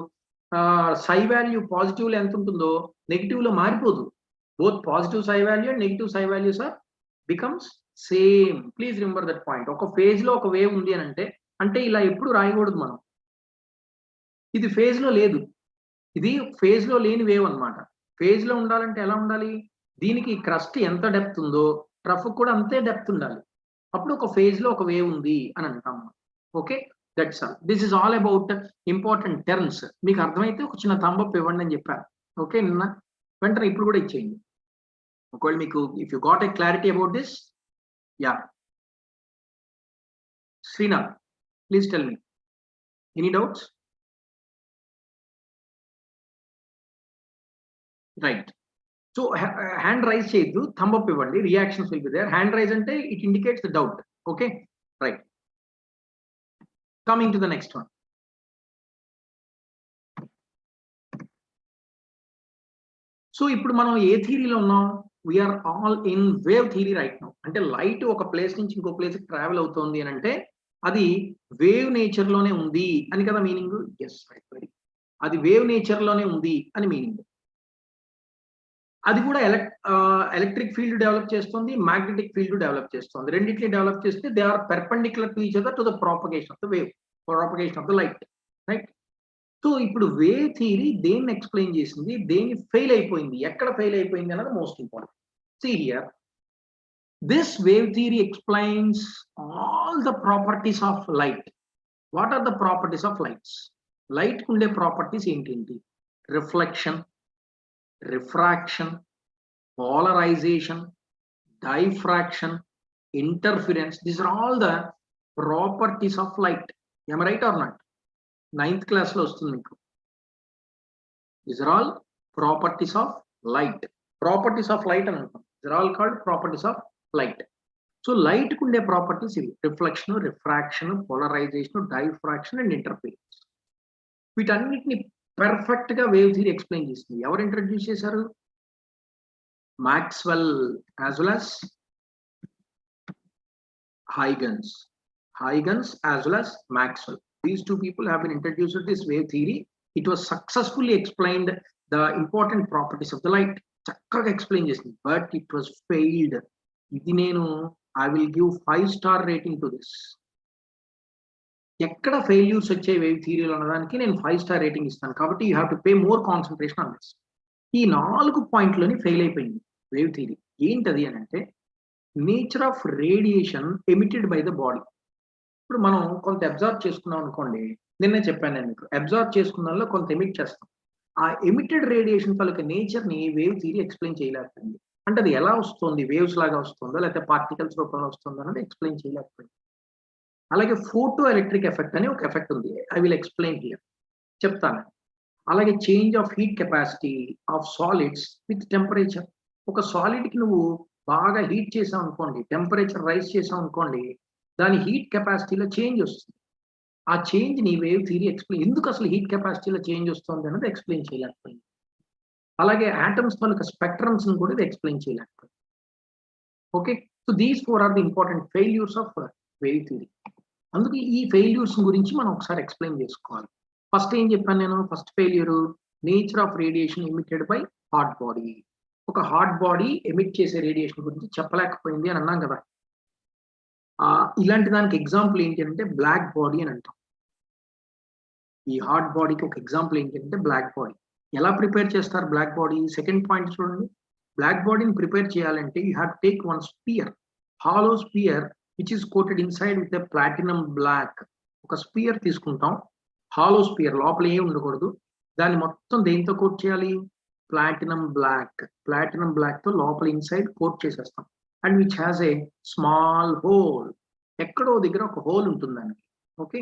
సై వాల్యూ పాజిటివ్ లో ఎంత ఉంటుందో నెగిటివ్ లో మారిపోదు. Both positive psi value and negative psi values are becomes same. Please remember that point. ఒక ఫేజ్ లో ఒక వేవ్ ఉంది అని అంటే ఇలా ఎప్పుడు రాయకూడదు మనం. ఇది ఫేజ్ లో లేదు, ఇది ఫేజ్ లో లేని వేవ్ అన్నమాట. ఫేజ్ లో ఉండాలంటే ఎలా ఉండాలి? దీనికి క్రస్ట్ ఎంత డెప్త్ ఉందో ట్రఫ్ కూడా అంతే డెప్త్ ఉండాలి. అప్పుడు ఒక ఫేజ్ లో ఒక వేవ్ ఉంది అని అంటాం. Okay, that's all. This is all about important terms. మీకు అర్థమైతే ఒక చిన్న థంబ్ అప్ ఇవ్వండి అని చెప్పాను. ఓకే, నిన్న వెంటనే ఇప్పుడు కూడా ఇచ్చేయండి. ఒకవేళ మీకు if you got a clarity about this, yeah Srinath please tell me any doubts? Right. So hand raise చేయొద్దు, థంబ్ అప్ ఇవ్వండి, reactions will be there. Hand raise అంటే it indicates the doubt. Okay right. Coming to the next one. So ఇప్పుడు మనం ఏ థియరీలో ఉన్నాం? We are all in wave theory right now. అంటే లైట్ ఒక ప్లేస్ నుంచి ఇంకో ప్లేస్ ట్రావెల్ అవుతోంది అని అంటే అది వేవ్ నేచర్ లోనే ఉంది అని కదా మీనింగ్? Yes right, very. అది వేవ్ నేచర్ లోనే ఉంది అని మీనింగ్. అది కూడా ఎలక్ట్రిక్ ఫీల్డ్ డెవలప్ చేస్తుంది, మ్యాగ్నెటిక్ ఫీల్డ్ డెవలప్ చేస్తుంది. రెండింటిని డెవలప్ చేస్తే they are perpendicular to each other to the propagation of the wave, propagation of the light, right. So ఇప్పుడు వేవ్ థియరీ దేన్ని ఎక్స్ప్లెయిన్ చేసింది, దేన్ని ఫెయిల్ అయిపోయింది, ఎక్కడ ఫెయిల్ అయిపోయింది అన్నది most important. See here, this wave theory explains all the properties of light. What are the properties of lights? Light ఉండే ప్రాపర్టీస్ ఏంటి? Reflection, refraction, polarization, diffraction, interference. These are all the properties of light. Am I right or not? 9th class lo vastundi meeku. These are all properties of light. Properties of light అని అంటాం. These are all called properties of light. So light కు ఉండే ప్రాపర్టీస్ ఇవి: reflection, refraction, polarization, diffraction and interference. వీటన్నిటిని పర్ఫెక్ట్ గా వేవ్ థియరీ ఎక్స్ప్లెయిన్ చేస్తుంది. ఎవరు ఇంట్రడ్యూస్ చేశారు? Maxwell as well as Huygens. Huygens as well as Maxwell. These two people have been introduced to this wave theory. It was successfully explained the important properties of the light. Chakkaga explain chesinది, but it was failed. ఇది నేను I will give 5-star rating to this. ఎక్కడ ఫెయిల్యూర్స్ వచ్చే వేవ్ థియరీలో అన్నదానికి నేను 5-star rating ఇస్తాను. కాబట్టి you have to pay more concentration on this. ఈ 4 పాయింట్లోని ఫెయిల్ అయిపోయింది వేవ్ థియరీ. ఏంటది అని అంటే nature of radiation emitted by the body. ఇప్పుడు మనం కొంత అబ్జర్వ్ చేసుకున్నాం అనుకోండి, నిన్నే చెప్పాను నేను మీకు, అబ్జర్వ్ చేసుకున్న దానిలో కొంత ఎమిట్ చేస్తాం. ఆ ఎమిటెడ్ రేడియేషన్ తాలూకా నేచర్ ని వేవ్ థియరీ ఎక్స్ప్లెయిన్ చేయలేకపోయింది. అంటే అది ఎలా వస్తుంది, వేవ్స్ లాగా వస్తుందో లేకపోతే పార్టికల్స్ రూపంలో వస్తుందో అనేది ఎక్స్ప్లెయిన్ చేయలేకపోయింది. అలాగే ఫోటో ఎలక్ట్రిక్ ఎఫెక్ట్ అని ఒక ఎఫెక్ట్ ఉంది. ఐ విల్ ఎక్స్ప్లెయిన్ హియర్, చెప్తాను. అలాగే change of heat capacity of solids with temperature. ఒక సాలిడ్ కి నువ్వు బాగా హీట్ చేసావు అనుకోండి, టెంపరేచర్ రైజ్ చేసావు అనుకోండి, దాని హీట్ కెపాసిటీలో చేంజ్ వస్తుంది. ఆ చేంజ్ ని వేవ్ థియరీ ఎక్స్ప్లెయిన్, ఎందుకు అసలు హీట్ కెపాసిటీలో చేంజ్ వస్తుంది అన్నది ఎక్స్ప్లెయిన్ చేయలేకపోయింది. అలాగే ఆటమ్స్ తాలూకా స్పెక్ట్రమ్స్ ని కూడా ఇది ఎక్స్ప్లెయిన్ చేయలేకపోయింది. Okay, so these 4 are the important failures of wave theory. అందుకే ఈ ఫెయిల్యూర్స్ గురించి మనం ఒకసారి ఎక్స్ప్లెయిన్ చేసుకోవాలి. ఫస్ట్ ఏం చెప్పాను నేను? First failure nature of radiation emitted by hot body. ఒక హాట్ బాడీ ఎమిట్ చేసే రేడియేషన్ గురించి చెప్పలేకపోయింది అని అన్నాం కదా. ఇలాంటి దానికి ఎగ్జాంపుల్ ఏంటి అంటే బ్లాక్ బాడీ అని అంటాం. ఈ హాట్ బాడీకి ఒక ఎగ్జాంపుల్ ఏంటి అంటే బ్లాక్ బాడీ. ఎలా ప్రిపేర్ చేస్తారు బ్లాక్ బాడీ? సెకండ్ పాయింట్ చూడండి. బ్లాక్ బాడీని ప్రిపేర్ చేయాలంటే you have take one sphere, hollow sphere which is coated inside with a platinum black. ఒక స్పియర్ తీసుకుంటాం, హాలో స్పియర్, లోపల ఏం ఉండకూడదు. దాన్ని మొత్తం దేంతో కోట్ చేయాలి? Platinum black. ప్లాటినం బ్లాక్ తో లోపల ఇన్సైడ్ కోట్ చేసేస్తాం. And which has a small hole. ఎక్కడో దగ్గర ఒక హోల్ ఉంటుంది దానికి. Okay,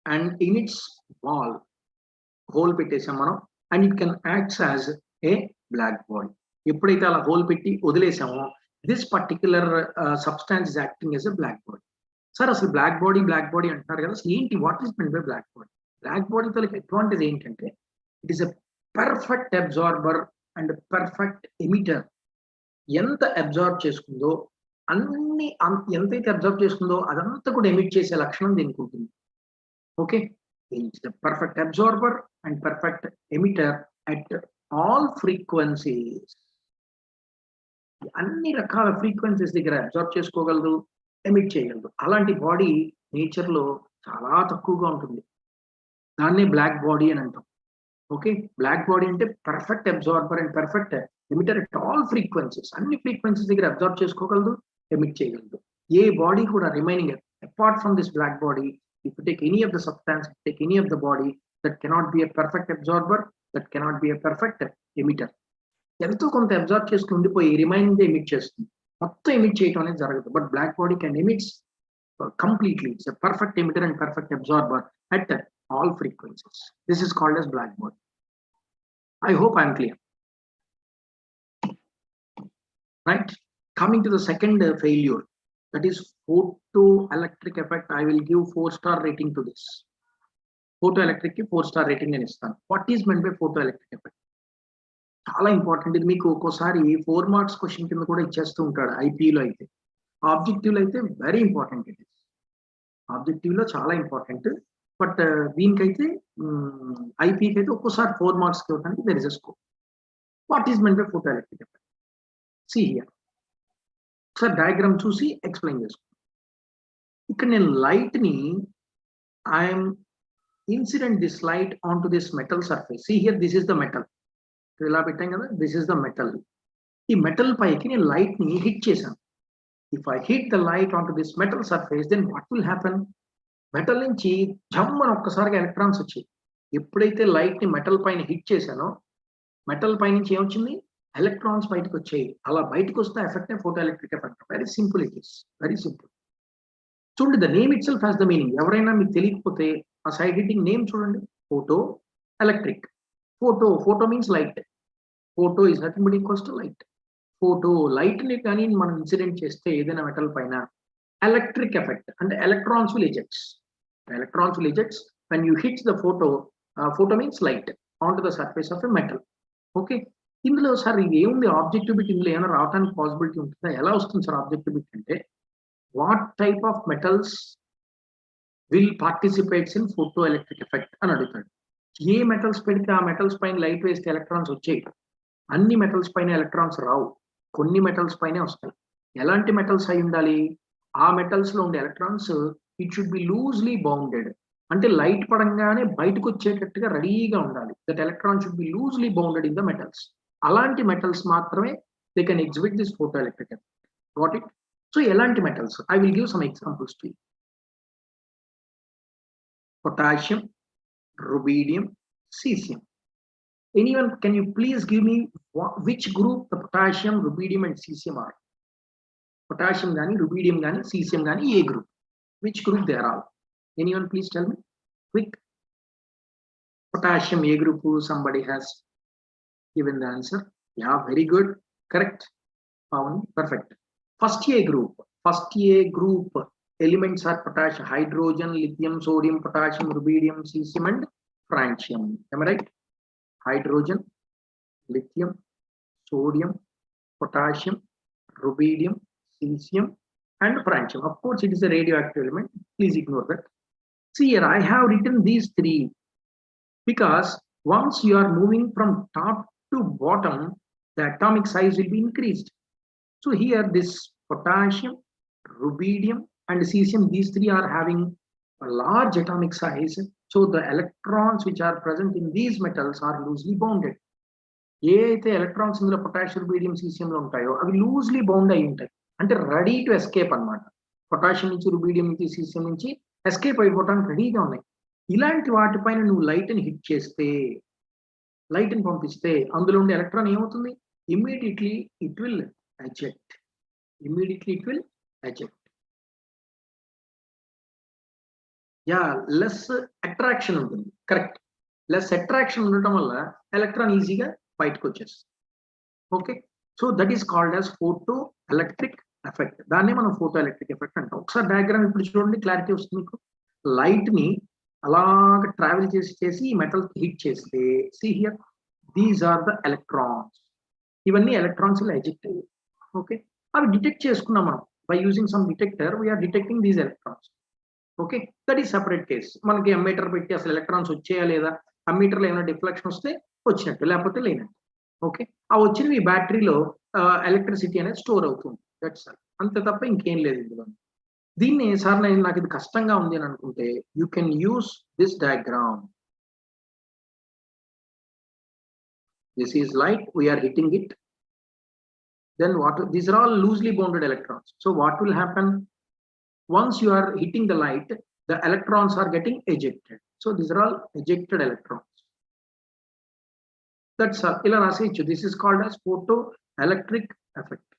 and in its wall hole పెట్టేసాం మనం. And it can acts as a black body. ఎప్పుడైతే అలా హోల్ పెట్టి వదిలేసామో this particular substance is acting as a black body. Sir అసలు బ్లాక్ బాడీ అంటున్నారు కదా, అసలు ఏంటి, what is mean by black body? Black బాడీతో అడ్వాంటేజ్ ఏంటంటే it is a perfect absorber and perfect emitter. ఎంత అబ్జార్బ్ చేసుకుందో ఎంతైతే అబ్జర్వ్ చేసుకుందో అదంతా కూడా ఎమిట్ చేసే లక్షణం దీనికి ఉంటుంది. Okay, the perfect absorber and perfect emitter at all frequencies. అన్ని రకాల ఫ్రీక్వెన్సీస్ దగ్గర అబ్జర్వ్ చేసుకోగలదు, ఎమిట్ చేయగలదు. అలాంటి బాడీ నేచర్ లో చాలా తక్కువగా ఉంటుంది. దాన్నే బ్లాక్ బాడీ అని అంటాం. ఓకే, బ్లాక్ బాడీ అంటే perfect absorber and perfect emitter at all frequencies. అన్ని ఫ్రీక్వెన్సీస్ దగ్గర అబ్జర్వ్ చేసుకోగలదు, ఎమిట్ చేయగలదు. ఏ బాడీ కూడా remaining apart from this black body, if you take any of the substance, take any of the body that cannot be a perfect absorber That cannot be a perfect emitter. ఎంతో కొంత అబ్జర్వ్ చేసుకుని ఉండిపోయి రిమైనింగ్ ఎమిట్ చేస్తుంది, మొత్తం ఎమిట్ చేయడం అనేది జరగదు. But black body can emits completely. It's a perfect emitter and perfect absorber at all frequencies. This is called as black body. I hope I'm clear. Right? Coming to the second failure, that is photoelectric effect. I will give 4-star rating to this. Photoelectric 4-star rating అని ఇస్తాను. What is meant by photoelectric effect? చాలా ఇంపార్టెంట్. ఇది మీకు ఒక్కోసారి 4 మార్క్స్ క్వశ్చన్ కింద కూడా ఇచ్చేస్తూ ఉంటాడు ఐపీలో అయితే. ఆబ్జెక్టివ్లో అయితే వెరీ ఇంపార్టెంట్. ఇట్ ఇస్ ఆబ్జెక్టివ్లో చాలా ఇంపార్టెంట్. బట్ దీనికైతే ఐపీకి అయితే ఒక్కోసారి 4 మార్క్స్కి ఇవ్వడానికి there is a scope. What is meant by photoelectric effect? See here. ఒకసారి డయాగ్రామ్ చూసి ఎక్స్ప్లెయిన్ చేసుకోండి. ఇక్కడ నేను లైట్ని I'm incident this light on to this metal surface. See here, this is the metal. ఇలా పెట్టాం కదా, దిస్ ఇస్ ద మెటల్. ఈ మెటల్ పైకి నేను లైట్ని హిట్ చేశాను. If I hit the light onto this metal surface, then what will happen? Metal నుంచి జమ్మని ఒక్కసారిగా ఎలక్ట్రాన్స్ వచ్చాయి. ఎప్పుడైతే లైట్ ని మెటల్ పైన హిట్ చేశానో, మెటల్ పై నుంచి ఏమొచ్చింది? ఎలక్ట్రాన్స్ బయటకు వచ్చాయి. అలా బయటకు వస్తే effect photoelectric effect. Very simple it is, very simple. చూడండి, the name itself has the meaning. ఎవరైనా మీకు తెలియకపోతే ఆ సైడ్ హిట్టింగ్ నేమ్ చూడండి, photoelectric. Photo means light. Photo is nothing but equals to light. Photo light ని కానీ మనం ఇన్సిడెంట్ చేస్తే ఏదైనా మెటల్ పైన, ఎలక్ట్రిక్ ఎఫెక్ట్ అంటే electrons will ejects. Electrons will ejects when you hit the photo means light onto the surface of a metal. Okay, ఇందులో సార్ ఇది ఏముంది ఆబ్జెక్టివ్ బిట్, ఇందులో ఏమైనా రావడానికి పాసిబిలిటీ ఉంటుందా? ఎలా వస్తుంది సార్ ఆబ్జెక్టివ్ బిట్ అంటే, what type of metals will participates in photo electric effect అని అడుగుతాడు. ఏ మెటల్స్ పెడితే ఆ మెటల్స్ పైన లైట్ వేస్తే ఎలక్ట్రాన్స్ వచ్చాయి. అన్ని మెటల్స్ పైన ఎలక్ట్రాన్స్ రావు, కొన్ని మెటల్స్ పైనే వస్తాయి. ఎలాంటి మెటల్స్ అయి ఉండాలి? ఆ మెటల్స్ లో ఉండే electrons it should be loosely bounded. అంటే లైట్ పడంగానే బయటకు వచ్చేటట్టుగా రెడీగా ఉండాలి. That electron should be loosely bounded in the metals. అలాంటి మెటల్స్ మాత్రమే they can exhibit this photoelectric effect. Got it? So ఎలాంటి metals? I will give some examples to you. Potassium, rubidium, caesium. Anyone, can you please give me which group the potassium, rubidium and cesium are? Potassium gani, rubidium gani, cesium gani, A group. Which group they are all? Anyone please tell me? Quick. Potassium A group, somebody has given the answer. Yeah, very good. Correct. Perfect. First A group elements are potassium, hydrogen, lithium, sodium, potassium, rubidium, cesium and francium. Am I right? Hydrogen, lithium, sodium, potassium, rubidium, cesium and francium. Of course, it is a radioactive element. Please ignore that. See here, I have written these three because once you are moving from top to bottom, the atomic size will be increased. So here this potassium, rubidium and cesium, these three are having a large atomic size. So the electrons which are present in these metals are loosely bounded. ఏ అయితే ఎలక్ట్రాన్స్ ఇందులో పొటాషియం, రుబీడియం, సీసియంలో ఉంటాయో అవి లూజ్లీ బౌండ్ అయి ఉంటాయి. అంటే రెడీ టు ఎస్కేప్ అనమాట. పొటాషియం నుంచి, రుబీడియం నుంచి, సీసియం నుంచి ఎస్కేప్ అయిపోవడానికి రెడీగా ఉన్నాయి. ఇలాంటి వాటిపైన నువ్వు లైట్ని హిట్ చేస్తే, లైట్ని పంపిస్తే అందులో ఉండే ఎలక్ట్రాన్ ఏమవుతుంది? Immediately it will eject. Yeah, less attraction ఉంటుంది. కరెక్ట్, లెస్ అట్రాక్షన్ ఉండటం వల్ల ఎలక్ట్రాన్ ఈజీగా బయటకు వచ్చేస్తుంది. Okay, so that is called as photoelectric effect. దాన్నే మనం ఫోటో ఎలక్ట్రిక్ ఎఫెక్ట్ అంటాం. ఒకసారి డయాగ్రామ్ ఇప్పుడు చూడండి, క్లారిటీ వస్తుంది మీకు. లైట్ ని అలాగ ట్రావెల్ చేసి ఈ మెటల్ హిట్ చేస్తే, see here, these are the electrons. ఇవన్నీ ఎలక్ట్రాన్స్ ఇలా ఎజెక్ట్ అయ్యాయి. ఓకే, అవి డిటెక్ట్ చేసుకున్నాం మనం. By using some detector we're detecting these electrons. Okay, that is separate case. మనకి అమ్మీటర్ పెట్టి అసలు ఎలక్ట్రాన్స్ వచ్చాయా లేదా, అమ్మీటర్లో ఏమైనా డిఫ్లెక్షన్ వస్తే వచ్చినట్టు, లేకపోతే లేనట్టు. ఓకే, ఆ వచ్చినవి బ్యాటరీలో ఎలక్ట్రిసిటీ అనేది స్టోర్ అవుతుంది. దట్స్ ఆల్, అంతే తప్ప ఇంకేం లేదు ఇందులో. దీన్ని సార్ నాకు ఇది కష్టంగా ఉంది అని అనుకుంటే, you can use this diagram. This is light, we're hitting it. Then what? These are all loosely bounded electrons. So what will happen? Once you are hitting the light, the electrons are getting ejected. So these are all ejected electrons. That's ఇలా రాసేయచ్చు. This is called as photoelectric effect.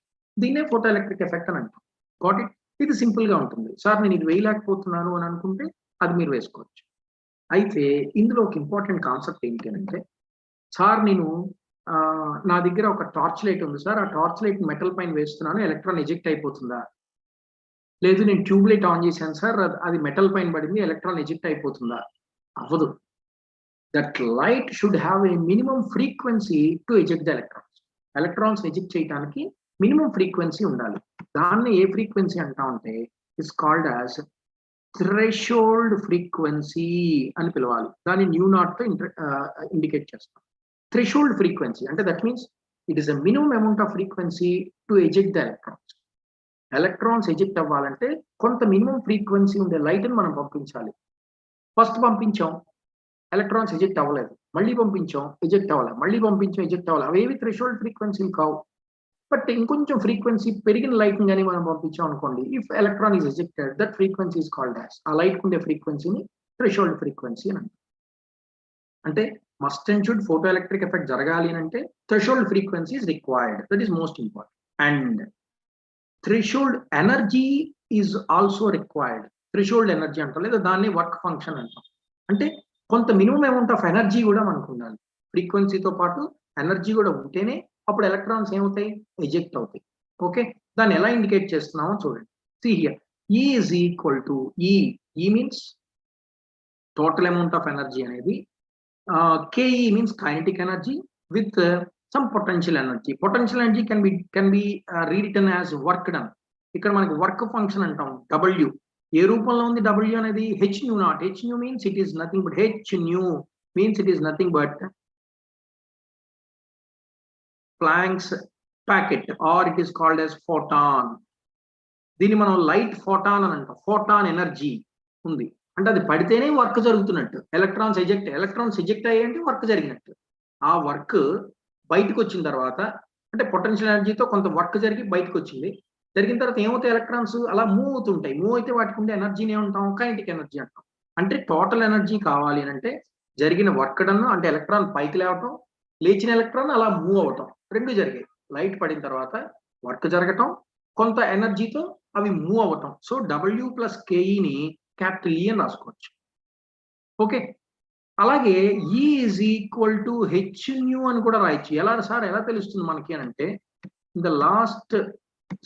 దీన్నే ఫోటో ఎలక్ట్రిక్ ఎఫెక్ట్ అని అంటాం. Got it? ఇది సింపుల్ గా ఉంటుంది. సార్ నేను ఇది వేయలేకపోతున్నాను అని అనుకుంటే అది మీరు వేసుకోవచ్చు. అయితే ఇందులో ఒక ఇంపార్టెంట్ కాన్సెప్ట్ ఏంటి అంటే, సార్ నేను నా దగ్గర ఒక టార్చ్ లైట్ ఉంది సార్, ఆ టార్చ్ లైట్ మెటల్ పైన వేస్తున్నాను, ఎలక్ట్రాన్ ఎజెక్ట్ అయిపోతుందా? లేదు నేను ట్యూబ్ లైట్ ఆన్ చేశాను సార్, అది మెటల్ పైన పడింది, ఎలక్ట్రాన్ ఎజెక్ట్ అయిపోతుందా? అవ్వదు. That light should have a minimum frequency to eject the electrons. Electrons eject చేయడానికి మినిమం ఫ్రీక్వెన్సీ ఉండాలి. దాన్ని ఏ ఫ్రీక్వెన్సీ అంటామంటే is called as threshold frequency అని పిలవాలి. దాన్ని న్యూ నాట్ తో ఇండికేట్ చేస్తాం. థ్రెషోల్డ్ ఫ్రీక్వెన్సీ అంటే that means it is a minimum amount off frequency to eject the electrons. Electrons eject అవ్వాలంటే కొంత మినిమం ఫ్రీక్వెన్సీ ఉండే లైట్ ని మనం పంపించాలి. ఫస్ట్ పంపించాం, ఎలక్ట్రాన్స్ ఎజెక్ట్ అవ్వలేదు, మళ్ళీ పంపించాం, ఎజెక్ట్ అవ్వాలి, మళ్ళీ పంపించాం, ఎజెక్ట్ అవ్వాలి. అవేవి థ్రెషోల్డ్ ఫ్రీక్వెన్సీలు కావు. బట్ ఇంకొంచెం ఫ్రీక్వెన్సీ పెరిగిన లైట్ కానీ మనం పంపించాం అనుకోండి, if electron is ejected that frequency is called as, ఆ లైట్ ఉండే ఫ్రీక్వెన్సీని థ్రెషోల్డ్ ఫ్రీక్వెన్సీ అని అంటారు. అంటే must and should photo electric effect జరగాలి అంటే threshold frequency is required. That is most important. And threshold energy is also required. Threshold energy అంటాం, లేదా దాన్ని వర్క్ ఫంక్షన్ అంటాం. అంటే కొంత మినిమం అమౌంట్ ఆఫ్ ఎనర్జీ కూడా మనకు ఉండాలి. ఫ్రీక్వెన్సీతో పాటు ఎనర్జీ కూడా ఉంటేనే అప్పుడు ఎలక్ట్రాన్స్ ఏమవుతాయి? ఎజెక్ట్ అవుతాయి. ఓకే, దాన్ని ఎలా ఇండికేట్ చేస్తున్నామో చూడండి. See here, E is equal to E. E means total amount of energy అనేది, Ke means kinetic energy with some potential energy. Potential energy can be rewritten as work done. ఇక్కడ మనకి వర్క్ ఫంక్షన్ అంటాం. W ఏ రూపంలో ఉంది? W అనేది h nu naught. h nu means it is nothing but h nu means it is nothing but Planck's packet, or it is called as photon. దీన్ని మనం లైట్ ఫోటాన్ అని అంటాం. ఫోటాన్ ఎనర్జీ ఉంది అంటే అది పడితేనే వర్క్ జరుగుతున్నట్టు. ఎలక్ట్రాన్స్ ఎజెక్ట్ అయ్యేంటి వర్క్ జరిగినట్టు. ఆ వర్క్ బయటకు వచ్చిన తర్వాత అంటే పొటెన్షియల్ ఎనర్జీతో కొంత వర్క్ జరిగి బయటకు వచ్చింది. జరిగిన తర్వాత ఏమవుతాయి? ఎలక్ట్రాన్స్ అలా మూవ్ అవుతుంటాయి. మూవ్ అయితే వాటికి ఉండే ఎనర్జీని ఏమంటాం? కైనెటిక్ ఎనర్జీ అంటాం. అంటే టోటల్ ఎనర్జీ కావాలి అంటే జరిగిన వర్క్ డన్ అంటే ఎలక్ట్రాన్ పైకి లేవటం, లేచిన ఎలక్ట్రాన్ అలా మూవ్ అవటం, రెండు జరిగాయి. లైట్ పడిన తర్వాత వర్క్ జరగటం, కొంత ఎనర్జీతో అవి మూవ్ అవటం. సో W ప్లస్ కేఈని క్యాపిటల్ E అని రాసుకోవచ్చు. ఓకే, అలాగే E is equal to H nu అని కూడా రాయొచ్చు. ఎలా సార్, ఎలా తెలుస్తుంది మనకి అని అంటే, in the last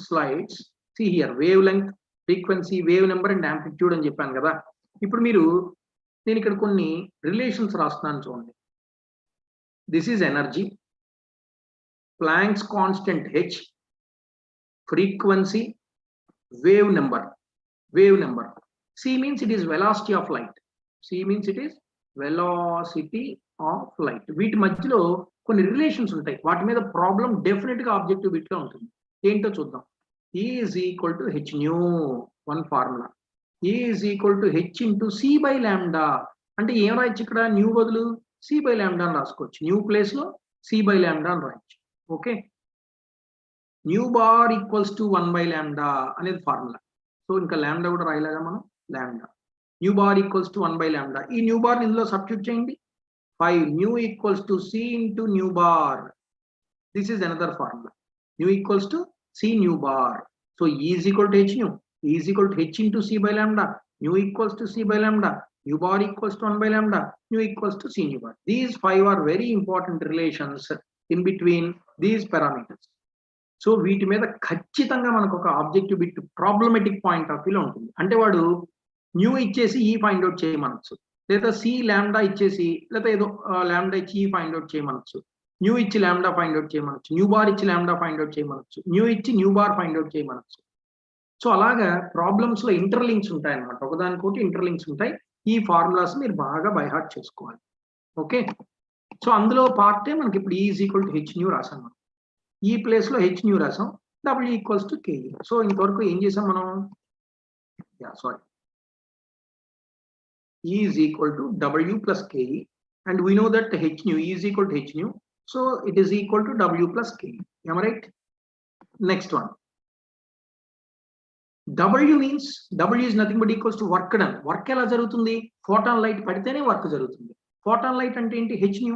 slides see here, wavelength, frequency, wave number and amplitude అని చెప్పాను కదా. ఇప్పుడు నేను ఇక్కడ కొన్ని రిలేషన్స్ రాస్తున్నాను చూడండి. This is energy, planks constant H, frequency, wave number. C means it is velocity of light. వీటి మధ్యలో కొన్ని రిలేషన్స్ ఉంటాయి. వాటి మీద ప్రాబ్లం డెఫినెట్ గా ఆబ్జెక్టివ్ బిట్ లో ఉంటుంది. ఏంటో చూద్దాం. E is equal to h nu, one formula. E is equal to h into c by lambda. అంటే ఏం రాయొచ్చు ఇక్కడ? న్యూ బదులు c by lambda అని రాసుకోవచ్చు. న్యూ ప్లేస్ లో c by lambda అని రాయొచ్చు. Okay, new bar equals to 1 by lambda అనేది ఫార్ములా. సో ఇంకా లాంబ్డా కూడా రాయలేదా మనం? Lambda new bar equals to 1 by lambda. ఈ న్యూ బార్ ఇందులో సబ్స్టిట్యూట్ చేయండి. 5 new equals to c into new bar. This is another formula. New equals to c new bar. So E is equal to h nu. E is equal to h into c by lambda. New equals to c by lambda. New bar equals to 1 by lambda. New equals to c new bar. These 5 are very important relations in between these parameters. So వీటి మీద ఖచ్చితంగా మనకు ఒక objective bit problematic point of వ్యూలో ఉంటుంది. అంటే వాడు న్యూ ఇచ్చేసి ఈ ఫైండ్ అవుట్ చేయమనొచ్చు, లేదా సి లాంబ్డా ఇచ్చేసి, లేదా ఏదో లాంబ్డా ఇచ్చి ఈ ఫైండ్ అవుట్ చేయమనొచ్చు, న్యూ ఇచ్చి లాంబ్డా ఫైండ్ అవుట్ చేయమనొచ్చు, న్యూ బార్ ఇచ్చి లాంబ్డా ఫైండ్ అవుట్ చేయమనొచ్చు, న్యూ ఇచ్చి న్యూ బార్ ఫైండ్ అవుట్ చేయమనొచ్చు. సో అలాగా ప్రాబ్లమ్స్ లో ఇంటర్లింక్స్ ఉంటాయి అనమాట. ఒకదానికోటి ఇంటర్లింక్స్ ఉంటాయి. ఈ ఫార్ములాస్ మీరు బాగా బైహార్ట్ చేసుకోవాలి. ఓకే, సో అందులో పార్టే మనకి ఇప్పుడు E is equal to h nu రాసాం. మనం ఈ ప్లేస్ లో h nu రాసాం. W equals to Ke. So ఇంతవరకు ఏం చేసాం మనం? E is equal to W plus Ke, and we know that h nu, E is equal to h nu, so it is equal to W plus Ke. Am I right? Next one, W means W is nothing but equals to work done. Work ఎలా జరుగుతుంది? ఫోటాన్ లైట్ పడితేనే వర్క్ జరుగుతుంది. ఫోటాన్ లైట్ అంటే ఏంటి? h nu.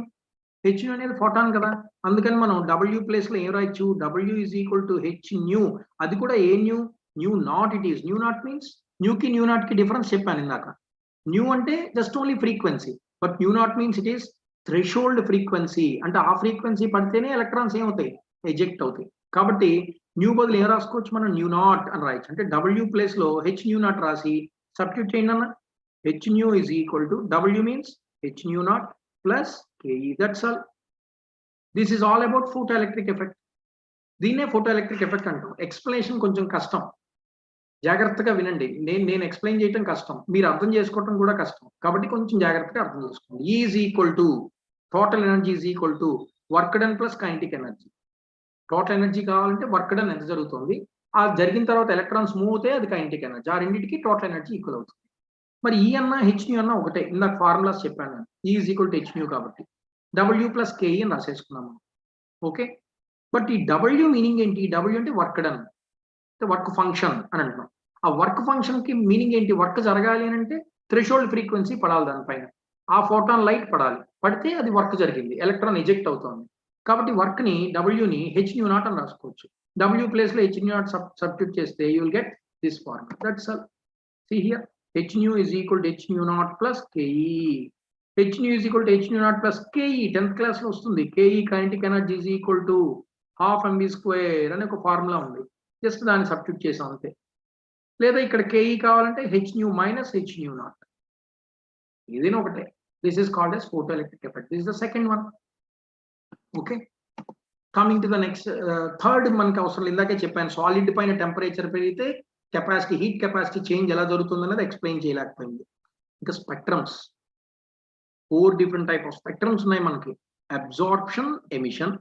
హెచ్ న్యూ అనేది ఫోటాన్ కదా, అందుకని మనం W ప్లేస్ లో ఏం రాయొచ్చు, W is equal to H nu. అది కూడా ఏ nu, nu not. It is nu not means న్యూకి న్యూ నాట్ కి డిఫరెన్స్ చెప్పాను ఇందాక. న్యూ అంటే just only frequency, but nu not means it is threshold frequency. అంటే ఆ ఫ్రీక్వెన్సీ పడితేనే ఎలక్ట్రాన్స్ ఏమవుతాయి, ఎజెక్ట్ అవుతాయి. కాబట్టి న్యూ బదులు ఏం రాసుకోవచ్చు మనం, న్యూ నాట్ అని రాయొచ్చు. అంటే W ప్లేస్ లో హెచ్ న్యూ నాట్ రాసి సబ్స్టిట్యూట్ చేయండి అన్న. H nu is equal to W means H nu naught plus KE. That's all. This is all about photo electric effect. దీన్నే ఫోటో ఎలక్ట్రిక్ ఎఫెక్ట్ అంటాం. ఎక్స్ప్లెనేషన్ కొంచెం కష్టం, జాగ్రత్తగా వినండి. నేను ఎక్స్ప్లెయిన్ చేయడం కష్టం, మీరు అర్థం చేసుకోవడం కూడా కష్టం. కాబట్టి కొంచెం జాగ్రత్తగా అర్థం చేసుకోండి. Is equal to total energy is equal to work done plus kinetic energy. Total energy కావాలంటే వర్క్ డన్ ఎంత జరుగుతుంది, ఆ జరిగిన తర్వాత ఎలక్ట్రాన్స్ మూవ్ అవుతాయి, అది కైనెటిక్ ఎనర్జీ. ఆ రెండింటికి టోటల్ ఎనర్జీ ఈక్వల్ అవుతుంది. మరి ఈ అన్న హెచ్ న్యూ అన్న ఒకటే, ఇందాక ఫార్ములాస్ చెప్పాను. Is equal to H new కాబట్టి W ప్లస్ KE అని రాసేసుకున్నాము. ఓకే, బట్ ఈ W మీనింగ్ ఏంటి, W అంటే వర్క్ డన్, వర్క్ ఫంక్షన్ అని అంటున్నాం. ఆ వర్క్ ఫంక్షన్ కి మీనింగ్ ఏంటి, వర్క్ జరగాలి అని అంటే థ్రెషోల్డ్ ఫ్రీక్వెన్సీ పడాలి దానిపైన, ఆ ఫోటాన్ లైట్ పడాలి, పడితే అది వర్క్ జరిగింది, ఎలక్ట్రాన్ ఎజెక్ట్ అవుతుంది. కాబట్టి వర్క్ ని W ని హెచ్ న్యూ నాట్ అని రాసుకోవచ్చు. W ప్లేస్ లో హెచ్ న్యూ నాట్ సబ్స్టిట్యూట్ చేస్తే you will get this formula. That's all. See here, H nu is equal to H nu naught plus KE. H nu is equal to H nu naught plus KE 10th class లో వస్తుంది. KE kinetic energy is equal to ½ mv² అనే ఒక ఫార్ములా ఉంది. జస్ట్ దాన్ని సబ్స్టిట్యూట్ చేసాం అంతే. లేదా ఇక్కడ KE కావాలంటే H new minus H nu not, ఏదైనా ఒకటే. This is called yes photo electric effect. This is the second one. Okay, coming to the next, third మనకి అవసరం. ఇందాకే చెప్పాను, సాలిడ్ పైన టెంపరేచర్ పెరిగితే కెపాసిటీ, హీట్ కెపాసిటీ చేంజ్ ఎలా జరుగుతుంది అనేది ఎక్స్ప్లెయిన్ చేయలేకపోయింది. ఇంకా spectrums, 4 different type of spectrums ఉన్నాయి మనకి. Absorption, emission,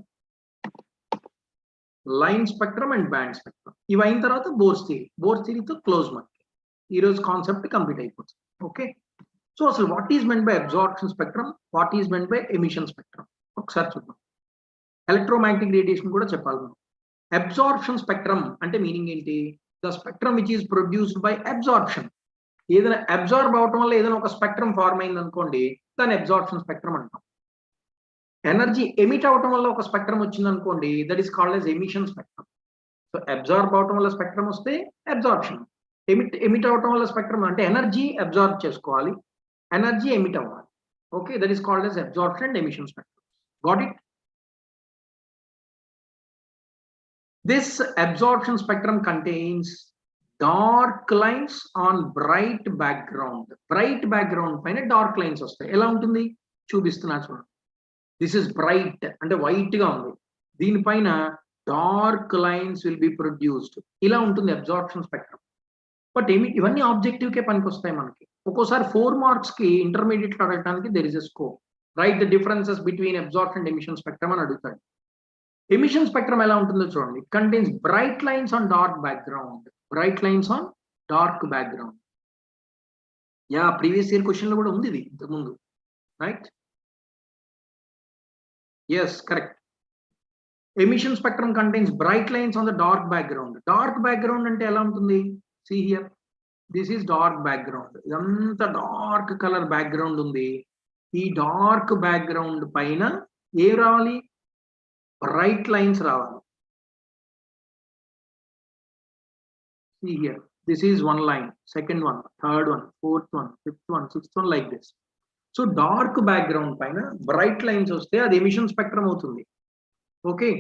line spectrum and band spectrum. ఇవి అయిన తర్వాత బోర్స్ థియరీ. బోర్స్ థియరీతో క్లోజ్ మనకి ఈరోజు కాన్సెప్ట్ కంప్లీట్ అయిపోతుంది. ఓకే, సో అసలు what is meant by absorption spectrum, what is meant by emission spectrum ఒకసారి చూద్దాం. ఎలక్ట్రోమాగ్నెటిక్ రేడియేషన్ కూడా చెప్పాలి మనం. అబ్జార్ప్షన్ స్పెక్ట్రమ్ అంటే మీనింగ్ ఏంటి, the spectrum which is produced by absorption. ఏదైనా అబ్జార్బ్ అవటం వల్ల ఏదైనా ఒక స్పెక్ట్రమ్ ఫార్మ్ అయింది అనుకోండి, దాన్ని అబ్జార్ప్షన్ స్పెక్ట్రమ్ అంటాం. ఎనర్జీ ఎమిట్ అవటం వల్ల ఒక స్పెక్ట్రమ్ వచ్చింది అనుకోండి, that is called yes emission spectrum. So absorb అవటం వల్ల స్పెక్ట్రమ్ వస్తే అబ్జార్ప్షన్, ఎమిట్ అవటం వల్ల స్పెక్ట్రమ్ అంటే ఎనర్జీ అబ్జార్బ్ చేసుకోవాలి, ఎనర్జీ ఎమిట్ అవ్వాలి. Okay, that is called yes absorption and emission spectrum. Got it? This absorption spectrum contains dark lines on bright background. Bright background పైన డార్క్ లైన్స్ వస్తాయి. ఎలా ఉంటుంది చూపిస్తున్నా చూడండి. దిస్ ఇస్ బ్రైట్ అంటే వైట్ గా ఉంది, దీనిపైన dark lines will be produced. ఇలా ఉంటుంది అబ్జార్ప్షన్ స్పెక్ట్రమ్. బట్ ఇవన్నీ ఆబ్జెక్టివ్ కే పనికి వస్తాయి మనకి. ఒక్కోసారి 4 మార్క్స్ కి ఇంటర్మీడియట్ అడగడానికి there is a scope. Right the differences between absorption and emission spectrum అని అడుగుతాడు. ఎమిషన్ స్పెక్ట్రమ్ ఎలా ఉంటుందో చూడండి. Contains bright lines on dark background. Bright lines on dark background. Yeah, previous year question లో కూడా ఉంది ఇది ఇంతకుముందు. Right, yes correct. Emission spectrum contains bright lines on the dark background. Dark background అంటే ఎలా ఉంటుంది, see here, this is dark background. ఇదంతా డార్క్ కలర్ బ్యాక్గ్రౌండ్ ఉంది. ఈ డార్క్ బ్యాక్గ్రౌండ్ పైన ఏం రావాలి, బ్రైట్ లైన్స్ రావాలి. See here, this is one line, second one, third one, fourth one, fifth one, sixth one, like this. So dark background పైన bright lines వస్తే అది ఎమిషన్ స్పెక్ట్రమ్ అవుతుంది. ఓకే,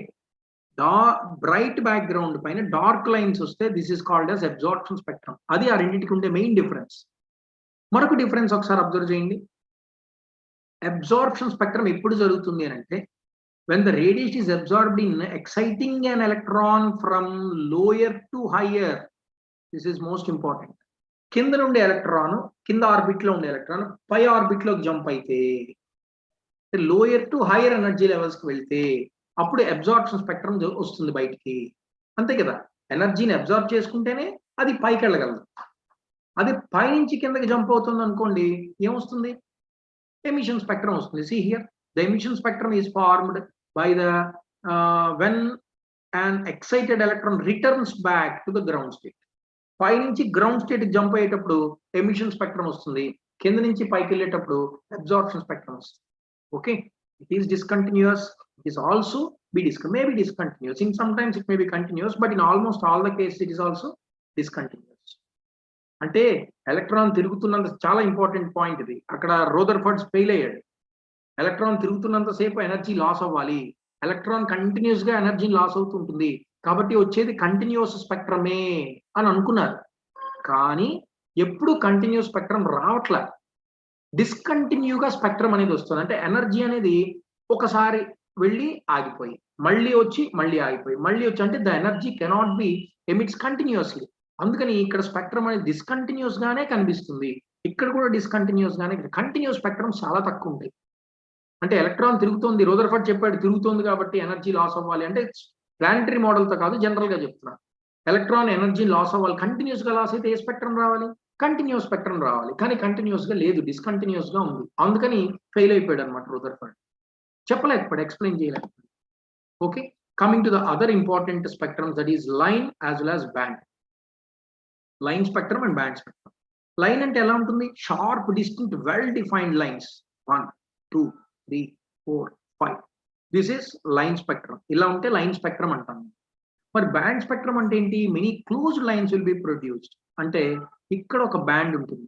బ్రైట్ బ్యాక్గ్రౌండ్ పైన డార్క్ లైన్స్ వస్తే this is called as absorption spectrum. అది ఆ రెండింటికి ఉండే మెయిన్ డిఫరెన్స్. మరొక డిఫరెన్స్ ఒకసారి అబ్జర్వ్ చేయండి. అబ్జార్ప్షన్ స్పెక్ట్రమ్ ఎప్పుడు జరుగుతుంది అని అంటే, when the radiation is absorbed in exciting an electron from lower to higher. This is most important. కింద నుండి ఎలక్ట్రాన్, కింద ఆర్బిట్ లో ఉండే ఎలక్ట్రాన్ పై ఆర్బిట్ లోకి జంప్ అయితే, lower to hire energy levels కి వెళ్తే అప్పుడు అబ్జార్ప్షన్ స్పెక్ట్రమ్ వస్తుంది బయటికి. అంతే కదా, ఎనర్జీని అబ్జార్బ్ చేసుకుంటేనే అది పైకి వెళ్ళగలదు. అది పైనుంచి కిందకి జంప్ అవుతుంది అనుకోండి, ఏమొస్తుంది, ఎమిషన్ స్పెక్ట్రమ్ వస్తుంది. See here, the emission spectrum is formed by the when an excited electron returns back to the ground state. పై నుంచి గ్రౌండ్ స్టేట్ జంప్ అయ్యేటప్పుడు ఎమిషన్ స్పెక్ట్రమ్ వస్తుంది, కింద నుంచి పైకి వెళ్ళేటప్పుడు అబ్జార్ప్షన్ స్పెక్ట్రమ్ వస్తుంది. Okay, It is discontinuous. It is also may be discontinuous. In sometimes it may be continuous, but in almost all the cases it is also discontinuous. అంటే ఎలక్ట్రాన్ తిరుగుతున్నంత చాలా ఇంపార్టెంట్ పాయింట్ ఇది. అక్కడ రదర్ఫర్డ్ ఫెయిల్ అయ్యాడు. ఎలక్ట్రాన్ తిరుగుతున్నంత సేపు ఎనర్జీ లాస్ అవ్వాలి, ఎలక్ట్రాన్ కంటిన్యూస్ గా ఎనర్జీ లాస్ అవుతుంటుంది, కాబట్టి వచ్చేది కంటిన్యూస్ స్పెక్ట్రమే అని అనుకున్నారు. కానీ ఎప్పుడు కంటిన్యూస్ స్పెక్ట్రమ్ రావట్ల, డిస్కంటిన్యూగా స్పెక్ట్రమ్ అనేది వస్తుంది. అంటే ఎనర్జీ అనేది ఒకసారి వెళ్ళి ఆగిపోయి మళ్ళీ వచ్చి మళ్ళీ ఆగిపోయి మళ్ళీ వచ్చి, అంటే the energy cannot be emits continuously. అందుకని ఇక్కడ స్పెక్ట్రమ్ అనేది డిస్కంటిన్యూస్ గానే కనిపిస్తుంది, ఇక్కడ కూడా డిస్కంటిన్యూస్ గానే. కంటిన్యూస్ స్పెక్ట్రమ్ చాలా తక్కువ ఉంటాయి. అంటే ఎలక్ట్రాన్ తిరుగుతోంది, రదర్ఫర్డ్ చెప్పాడు తిరుగుతోంది కాబట్టి ఎనర్జీ లాస్ అవ్వాలి అంటే, ప్లానటరీ మోడల్తో కాదు, జనరల్ గా చెప్తున్నా. ఎలక్ట్రాన్ ఎనర్జీ లాస్ అవ్వాలి, కంటిన్యూస్ గా లాస్ అయితే ఏ స్పెక్ట్రమ్ రావాలి? కంటిన్యూస్ స్పెక్ట్రమ్ రావాలి. కానీ కంటిన్యూస్ గా లేదు, డిస్కంటిన్యూస్ గా ఉంది. అందుకని ఫెయిల్ అయిపోయాడు అనమాట రదర్ఫర్డ్. చెప్పలేకపోయాడు, ఎక్స్ప్లెయిన్ చేయలేకపోయాడు. Okay, coming to the other important spectrums, that is line as well as band. Line spectrum and band spectrum. Line అంటే ఎలా ఉంటుంది? Sharp, distinct, well defined lines. 1 2 3 4 5. This is line spectrum. ఇలా ఉంటే లైన్ స్పెక్ట్రమ్ అంటాము. మరి బ్యాండ్ స్పెక్ట్రమ్ అంటే ఏంటి? Many closed lines will be produced. అంటే ఇక్కడ ఒక బ్యాండ్ ఉంటుంది,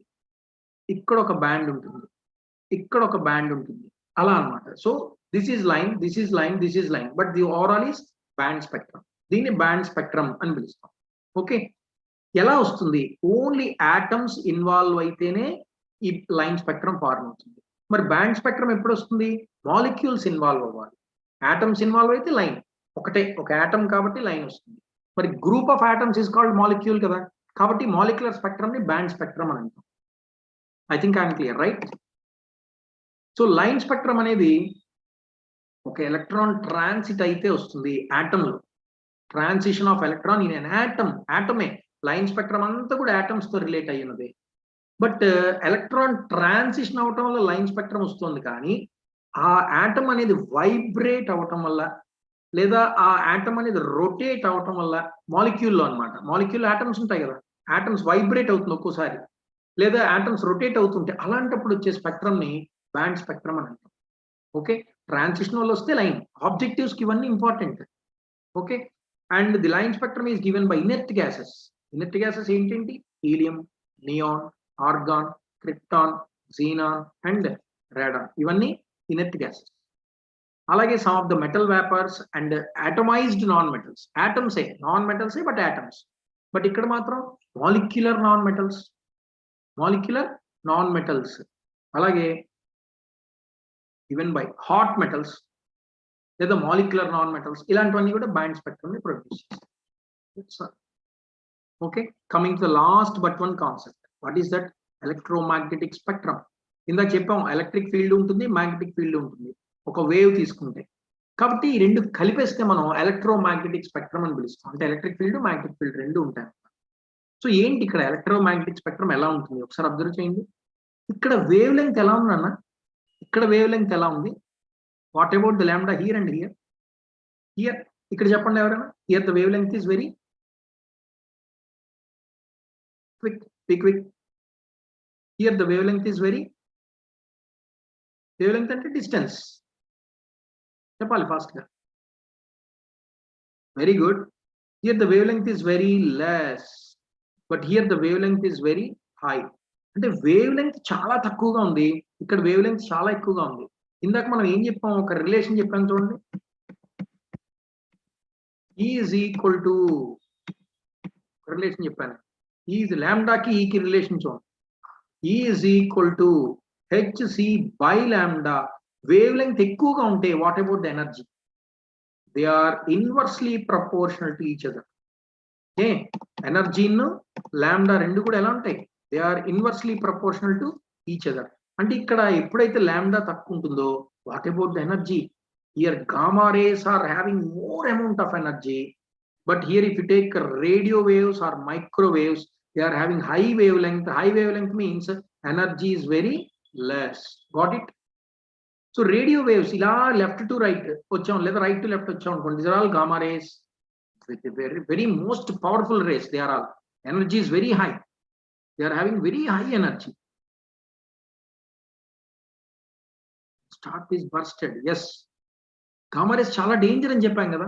ఇక్కడ ఒక బ్యాండ్ ఉంటుంది, ఇక్కడ ఒక బ్యాండ్ ఉంటుంది, అలా అన్నమాట. So this is line, this is line, this is line, but the overall is band spectrum. దీన్ని బ్యాండ్ స్పెక్ట్రమ్ అని పిలుస్తాం. ఓకే, ఎలా వస్తుంది? ఓన్లీ ఆటమ్స్ ఇన్వాల్వ్ అయితేనే ఈ లైన్ స్పెక్ట్రమ్ ఫార్మ్ అవుతుంది. మరి బ్యాండ్ స్పెక్ట్రమ్ ఎప్పుడు వస్తుంది? మాలిక్యూల్స్ ఇన్వాల్వ్ అవ్వాలి. ఆటమ్స్ ఇన్వాల్వ్ అయితే లైన్, ఒకటే ఒక ఆటమ్ కాబట్టి లైన్ వస్తుంది. మరి group of atoms is called molecule కదా, కాబట్టి మాలిక్యులర్ స్పెక్ట్రమ్ ని బ్యాండ్ స్పెక్ట్రమ్ అని అంటాం. I think I'm clear, right? So line spectrum అనేది ఒక ఎలక్ట్రాన్ ట్రాన్సిట్ అయితే వస్తుంది ఆటమ్ లో. Transition of electron in an atom, ఆటమే. లైన్ స్పెక్ట్రమ్ అంతా కూడా ఆటమ్స్ తో రిలేట్ అయ్యినది. బట్ ఎలక్ట్రాన్ ట్రాన్సిషన్ అవటం వల్ల లైన్ స్పెక్ట్రమ్ వస్తుంది. కానీ ఆ ఆటమ్ అనేది వైబ్రేట్ అవటం వల్ల, లేదా ఆ ఆటమ్ అనేది రొటేట్ అవటం వల్ల, మాలిక్యూల్లో అనమాట, మాలిక్యూల్ ఆటమ్స్ ఉంటాయి కదా, ఆటమ్స్ వైబ్రేట్ అవుతుంది ఒక్కోసారి, లేదా ఆటమ్స్ రొటేట్ అవుతుంటే, అలాంటప్పుడు వచ్చే స్పెక్ట్రమ్ ని బ్యాండ్ స్పెక్ట్రమ్ అని అంటాం. ఓకే, ట్రాన్సిషన్ వల్ల వస్తే లైన్. ఆబ్జెక్టివ్స్ కి ఇవన్నీ important. Okay, and the line spectrum is given by inert gases. Inert gases ఏంటంటే helium, neon, argon, krypton, xenon and radon. ఇవన్నీ ఇనర్ట్ గ్యాసెస్. అలాగే some of the metal vapours and atomized non metals. ఆటమ్సే, నాన్ మెటల్సే బట్ ఆటమ్స్. బట్ ఇక్కడ మాత్రం molecular non metals, molecular non metals. అలాగే ఈవెన్ బై హాట్ మెటల్స్ లేదా మాలిక్యులర్ నాన్ మెటల్స్, ఇలాంటివన్నీ కూడా బ్యాండ్ స్పెక్ట్రమ్ ని ప్రొడ్యూస్ చేస్తాయి. Okay, coming to the last but one concept, what is that? Electromagnetic spectrum. ఇందాక చెప్పాం, ఎలక్ట్రిక్ ఫీల్డ్ ఉంటుంది, మ్యాగ్నెటిక్ ఫీల్డ్ ఉంటుంది, ఒక వేవ్ తీసుకుంటే. కాబట్టి ఈ రెండు కలిపేస్తే మనం ఎలక్ట్రోమాగ్నెటిక్ స్పెక్ట్రమ్ అని పిలుస్తాం. అంటే ఎలక్ట్రిక్ ఫీల్డ్, మ్యాగ్నెటిక్ ఫీల్డ్ రెండు ఉంటాయి. సో ఏంటి ఇక్కడ ఎలక్ట్రోమాగ్నెటిక్ స్పెక్ట్రమ్ ఎలా ఉంటుంది ఒకసారి అబ్జర్వ్ చేయండి. ఇక్కడ వేవ్ లెంగ్త్ ఎలా ఉంది అన్న? ఇక్కడ వేవ్ లెంగ్త్ ఎలా ఉంది? What about the lambda here and here? Here ఇక్కడ చెప్పండి ఎవరైనా. Here the wave length is very quick. Here the wavelength is very, wavelength అంటే distance. చెప్పాలి ఫాస్ట్ గా. Very good. Here the wavelength is very less, but here the wavelength is very high. అంటే వేవ్ లెంగ్త్ చాలా తక్కువగా ఉంది, ఇక్కడ వేవ్ లెంగ్త్ చాలా ఎక్కువగా ఉంది. ఇందాక మనం ఏం చెప్పాం? ఒక రిలేషన్ చెప్పాం చూడండి. E is equal to, relation చెప్పాను. E is లాంబ్డాకి ఈకి రిలేషన్ చూడండి. E is equal to hc by lambda. Wavelength ఎక్కువగా ఉంటే what about the energy? They are inversely proportional to each other. Okay, energy lambda రెండు కూడా ఎలా ఉంటాయి? They are inversely proportional to each other. అంటే ఇక్కడ ఎప్పుడైతే లాంబ్డా తక్కువ ఉంటుందో what about the energy? Here gamma rays are having more amount of energy, but here if you take radio waves or microwaves, they are having high wavelength. High wavelength means energy is very less. Got it? So radio waves ila left to right vacham leda right to left vacham anukondi, these are all gamma rays, very most powerful rays. They are all, energy is very high, they are having very high energy. Star is bursted. Yes, gamma rays చాలా డేంజర్ అని చెప్పాం కదా.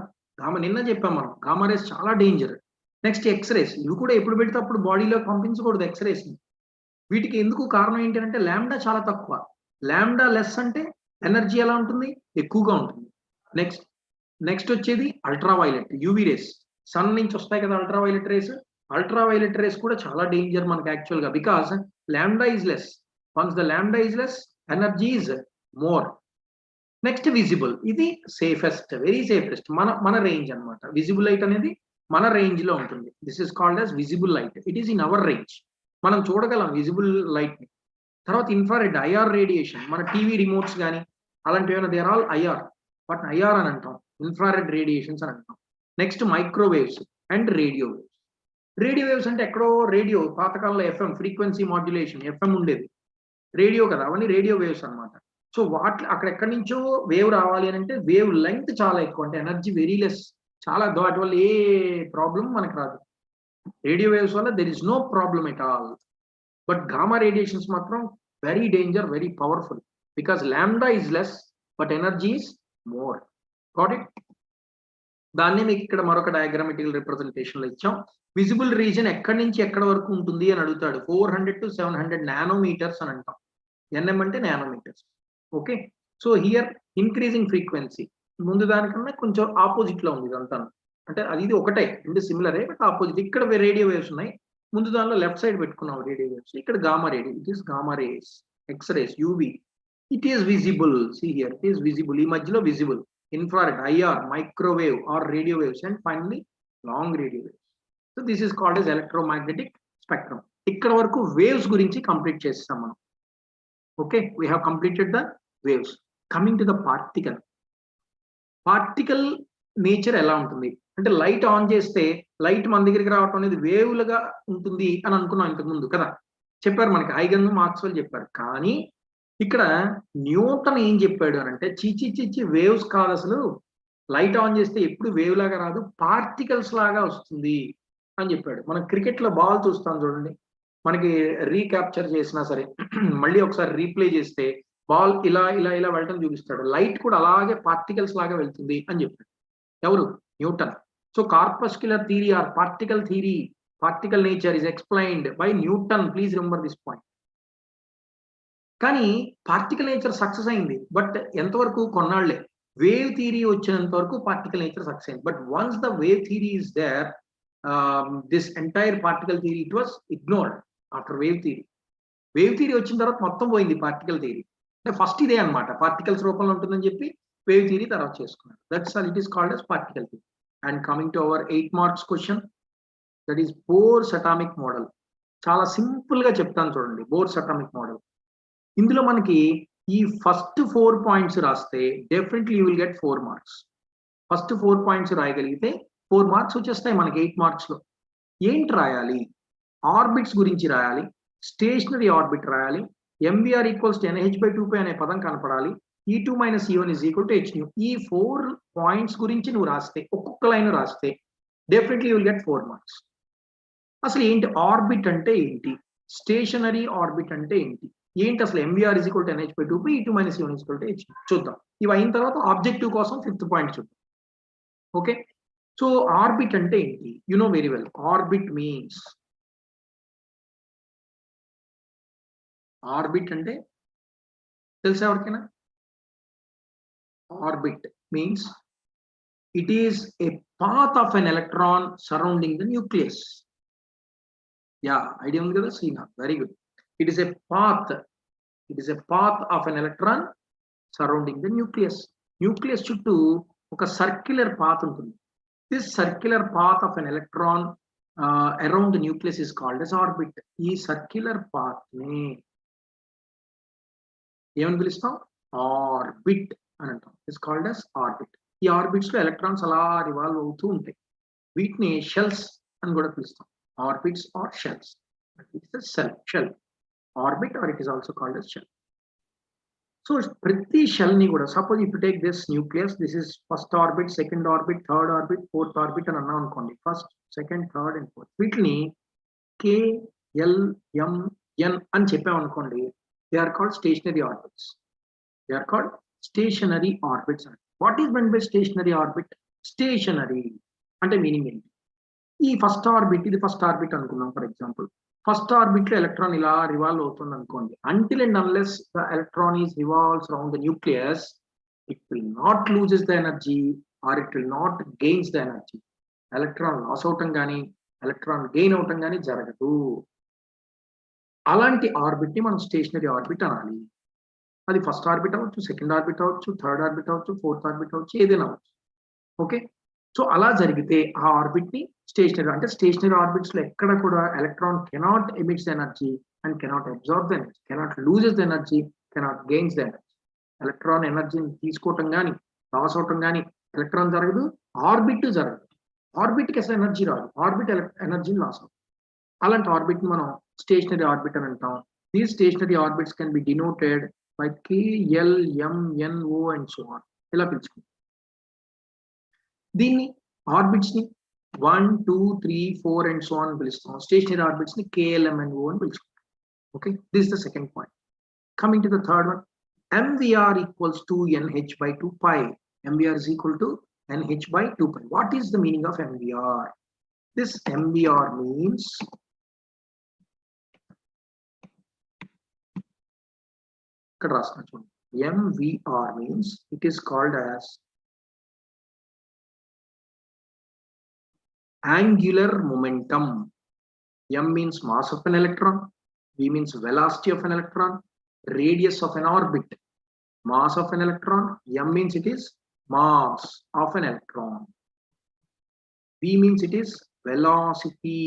నిన్న చెప్పాం మనం, గామా రేస్ చాలా డేంజర్. నెక్స్ట్ ఎక్స్రేస్, ఇవి కూడా ఎప్పుడు పెడితే అప్పుడు బాడీలో పంపించకూడదు ఎక్స్రేస్ని. వీటికి ఎందుకు కారణం ఏంటంటే లాంబ్డా చాలా తక్కువ. లాంబ్డా లెస్ అంటే ఎనర్జీ ఎలా ఉంటుంది, ఎక్కువగా ఉంటుంది. నెక్స్ట్ వచ్చేది అల్ట్రావైలెట్, యూవీ రేస్, సన్ నుంచి వస్తాయి కదా అల్ట్రావైలెట్ రేస్. అల్ట్రావైలెట్ రేస్ కూడా చాలా డేంజర్ మనకి యాక్చువల్గా, because lambda is less. Once the lambda is less, energy is more. Next visible, ఇది సేఫెస్ట్, వెరీ సేఫెస్ట్, మన రేంజ్ అనమాట. విజిబుల్ లైట్ అనేది మన రేంజ్ లో ఉంటుంది. This is called as visible light. It is in our range, మనం చూడగలం విజిబుల్ లైట్ ని. తర్వాత ఇన్ఫ్రారెడ్, ఐఆర్ రేడియేషన్, మన టీవీ రిమోట్స్ కానీ అలాంటివి ఏమైనా, దే ఆర్ ఆల్ ఐఆర్. వాటిని ఐఆర్ అని అంటాం, ఇన్ఫ్రారెడ్ రేడియేషన్స్ అని అంటాం. Next microwaves and radio waves. Radio waves అంటే ఎక్కడో రేడియో, పాతకాలంలో ఎఫ్ఎం, ఫ్రీక్వెన్సీ మాడ్యులేషన్, ఎఫ్ఎం ఉండేది, రేడియో కదా, అవన్నీ రేడియో వేవ్స్ అనమాట. సో అక్కడ ఎక్కడి నుంచో వేవ్ రావాలి అని అంటే వేవ్ లెంగ్త్ చాలా ఎక్కువ, అంటే ఎనర్జీ వెరీ లెస్, చాలా వాటి వల్ల ఏ ప్రాబ్లం మనకు రాదు. రేడియో వేవ్స్ వల్ల there is no problem at all. But gamma radiations మాత్రం very danger, very powerful, because lambda is less but energy is more. Got it? దాన్ని మీకు ఇక్కడ మరొక డయాగ్రామెటికల్ రిప్రజెంటేషన్ లో ఇచ్చాం. విజిబుల్ రీజన్ ఎక్కడి నుంచి ఎక్కడ వరకు ఉంటుంది అని అడుగుతాడు. 400 to 700 నానోమీటర్స్ అని అంటాం. ఎన్ఎం అంటే nanometres. Okay, so here increasing frequency, ముందు దానికన్నా కొంచెం ఆపోజిట్ లో ఉంది ఇదంతా. అంటే ఇది ఒకటే, రెండు సిమిలరే బట్ ఆపోజిట్. ఇక్కడ రేడియో వేవ్స్ ఉన్నాయి, ముందు దానిలో లెఫ్ట్ సైడ్ పెట్టుకున్నాం రేడియో వేవ్స్. ఇక్కడ gamma radio, it is gamma rays, X rays, UV. It is visible, see here, it is visible, ఈ మధ్యలో visible, infrared, IR, microwave or radio waves, and finally long radio waves. So this is called as electromagnetic spectrum. ఇక్కడ వరకు వేవ్స్ గురించి కంప్లీట్ చేస్తాం మనం. Okay, we have completed the waves. Coming to the particle nature ఎలా ఉంటుంది అంటే, లైట్ ఆన్ చేస్తే లైట్ మన దగ్గరికి రావటం అనేది వేవ్లుగా ఉంటుంది అని అనుకున్నాం ఇంతకు ముందు కదా, చెప్పారు మనకి హైగన్, మాక్స్వెల్ చెప్పారు. కానీ ఇక్కడ న్యూటన్ ఏం చెప్పాడు అని అంటే, చిచి వేవ్స్ కాదు అసలు, లైట్ ఆన్ చేస్తే ఎప్పుడు వేవ్ లాగా రాదు, పార్టికల్స్ లాగా వస్తుంది అని చెప్పాడు. మనం క్రికెట్ లో బాల్ చూస్తాం చూడండి, మనకి రీక్యాప్చర్ చేసినా సరే మళ్ళీ ఒకసారి రీప్లే చేస్తే బాల్ ఇలా ఇలా ఇలా వెళ్ళటం చూపిస్తాడు. లైట్ కూడా అలాగే పార్టికల్స్ లాగా వెళ్తుంది అని చెప్పాడు ఎవరు, Newton. So corpuscular theory or particle theory, particle nature is explained by Newton. Please remember this point. కానీ పార్టికల్ నేచర్ సక్సెస్ అయింది, బట్ ఎంతవరకు, కొన్నాళ్లే. వేవ్ థియరీ వచ్చినంత వరకు పార్టికల్ నేచర్ సక్సెస్ అయింది. But once the wave theory is there, this entire particle theory it was ignored after wave theory. Wave theory వచ్చిన తర్వాత మొత్తం పోయింది పార్టికల్ థియరీ. అంటే ఫస్ట్ ఇదే అనమాట, పార్టికల్స్ రూపంలో ఉంటుందని చెప్పి వేవ్ థియరీ తర్వాత చేసుకున్నారు. That's all, it is called as particle theory. And coming to our 8 marks question, that is bores atomic model. చాలా సింపుల్ గా చెప్తాను చూడండి, బోర్స్ అటామిక్ మోడల్. ఇందులో మనకి ఈ ఫస్ట్ 4 points రాస్తే definitely you will get 4 marks. First 4 points రాయగలిగితే 4 marks వచ్చేస్తాయి మనకి 8 marks లో. ఏంటి రాయాలి? ఆర్బిట్స్ గురించి రాయాలి, స్టేషనరీ ఆర్బిట్ రాయాలి, ఎంబీఆర్ ఈక్వల్స్ టు NH/2π అనే పదం కనపడాలి, E2 - E1 is equal to Hν. ఈ 4 points గురించి నువ్వు రాస్తే, ఒక్కొక్క లైన్ రాస్తే definitely you will get 4 marks. అసలు ఏంటి ఆర్బిట్ అంటే ఏంటి, స్టేషనరీ ఆర్బిట్ అంటే ఏంటి, ఏంటి అసలు MBR is equal to NH/2π, E2 - E1 is equal to Hν చూద్దాం. ఇవి అయిన తర్వాత ఆబ్జెక్టివ్ కోసం 5th point చూద్దాం. ఓకే, సో ఆర్బిట్ అంటే ఏంటి, you know very well. Orbit means, orbit అంటే తెలుసా ఎవరికైనా? Orbit means it is a path of an electron surrounding the nucleus. Yeah, idea ఉంది కదా, Seena, very good. It is a path, it is a path of an electron surrounding the nucleus. Nucleus చుట్టూ ఒక సర్క్యులర్ పాత్ ఉంటుంది. This circular path of an electron around the nucleus is called as orbit. ఈ సర్క్యులర్ పాత్ ని ఏమని పిలుస్తాం? ఆర్బిట్ అని అంటాం. It's called as orbit. ఈ ఆర్బిట్స్ లో ఎలక్ట్రాన్స్ అలా రివాల్వ్ అవుతూ ఉంటాయి. వీటిని షెల్స్ అని కూడా పిలుస్తాం. Orbits or shells. Shell orbit or it is also called as shell. So ప్రతి షెల్ ని కూడా, suppose if you take this nucleus, this is first orbit, second orbit, third orbit, fourth orbit అని అన్నాం అనుకోండి. First, second, third and fourth. వీటిని KLMN అని చెప్పామనుకోండి, they are called stationary orbits. They are called stationary orbits అంటాం. What is meant by stationary orbit? Stationary అంటే మీనింగ్ ఏంటి? ఈ ఫస్ట్ ఆర్బిట్, ఇది ఫస్ట్ ఆర్బిట్ అనుకున్నాం ఫర్ ఎగ్జాంపుల్. ఫస్ట్ ఆర్బిట్ లో ఎలక్ట్రాన్ ఇలా రివాల్వ్ అవుతుంది అనుకోండి. Until and unless the electron is revolves around the nucleus, it will not loses the energy or it will not gains the energy. Electron loss అవటం కానీ ఎలక్ట్రాన్ గెయిన్ అవటం కానీ జరగదు. అలాంటి ఆర్బిట్ ని మనం స్టేషనరీ ఆర్బిట్ అనాలి. అది ఫస్ట్ ఆర్బిట్ అవ్వచ్చు, సెకండ్ ఆర్బిట్ అవ్వచ్చు, థర్డ్ ఆర్బిట్ అవ్వచ్చు, ఫోర్త్ ఆర్బిట్ అవ్వచ్చు, ఏదైనా అవ్వచ్చు. ఓకే, సో అలా జరిగితే ఆ ఆర్బిట్ ని స్టేషనరీ అంటే స్టేషనరీ ఆర్బిట్స్ లో ఎక్కడ కూడా electron cannot emits energy and cannot absorb the energy, cannot loses the energy, cannot gains the energy. Electron ఎనర్జీని తీసుకోవటం కానీ లాస్ అవటం కానీ ఎలక్ట్రాన్ జరగదు, ఆర్బిట్ జరగదు. ఆర్బిట్ కి అసలు ఎనర్జీ రాదు, ఆర్బిట్ ఎనర్జీని లాస్ అవుతుంది. అలాంటి ఆర్బిట్ ని మనం స్టేషనరీ ఆర్బిట్ అని అంటాం. These stationary orbits can be denoted by K, L, M, N, O and so on. ఇలా పిలుచుకుంటాం. దీన్ని ఆర్బిట్స్ ని 1, 2, 3, 4 అండ్ సో ఆన్ పిలుస్తాం. స్టేషనరీ ఆర్బిట్స్ ని KLMNO అని పిలుచుకుంటాం. Okay, this is the second point. Coming to the third one, MVR equals to NH by 2 pi. MVR is equal to NH by 2 pi. What is the meaning of MVR? This MVR means MVR means it is called as angular momentum. M means mass of an electron, V means velocity of an electron, radius of an orbit, mass of an electron. M means it is mass of an electron, V means it is velocity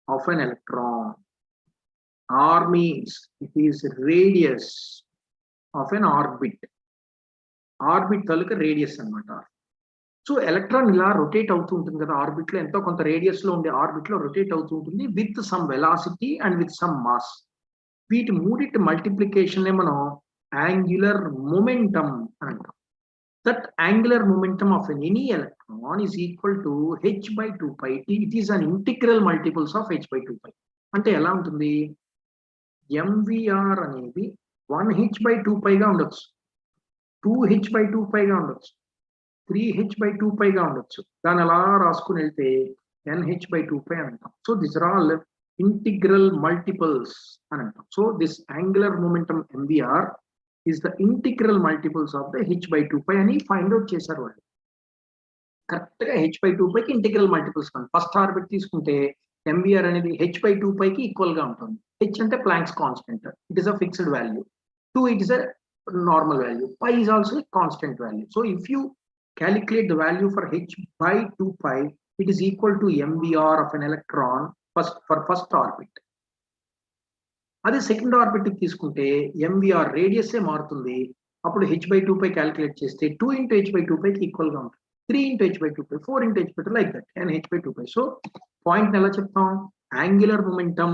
of an electron, R means it is radius of an orbit. Orbit taluka radius anamata. So electron ఇలా రొటేట్ అవుతూ ఉంటుంది కదా ఆర్బిట్ లో, ఎంతో కొంత రేడియస్ లో ఉండే ఆర్బిట్ లో రొటేట్ అవుతూ ఉంటుంది with some velocity and with some mass. వీటి మూడిటి మల్టిప్లికేషన్ మనం యాంగులర్ మొమెంటం అని అంటాం. That angular momentum of any electron is equal to H by 2 pi. It is an integral multiples of H by 2 pi. అంటే ఎలా ఉంటుంది? MVR అనేది 1H by 2 pi గా ఉండొచ్చు, 2H by 2 pi గా ఉండొచ్చు, 3H by 2 pi గా ఉండొచ్చు. దాన్ని అలా రాసుకుని వెళ్తే NH by 2 pi అంటాం. So this are all integral multiples అని అంటాం. So this angular momentum MVR is the integral multiples of the H by 2 pi అని ఫైండ్ అవుట్ చేశారు వాళ్ళు. కరెక్ట్ గా H by 2 pi కి ఇంటిగ్రల్ మల్టిపుల్స్ కానీ ఫస్ట్ ఆర్బిట్ తీసుకుంటే MVR అనేది H by 2 pi కి ఈక్వల్ గా ఉంటుంది. H అంటే Planck's constant, it is a fixed value. 2 it is a normal value. Pi is also a constant value. So if you calculate the value for H by 2 pi, it is equal to MVR of an electron for first orbit. అదే సెకండ్ ఆర్బిట్ తీసుకుంటే MVR రేడియస్ ఏ మారుతుంది. అప్పుడు H by 2 pi క్యాలిక్యులేట్ చేస్తే 2 into H by 2 pi కి ఈక్వల్ గా ఉంటుంది, 3 into H by 2 pi, 4 into H by 2 like that, and H by 2 pi. So point ఎలా చెప్తాం? Angular momentum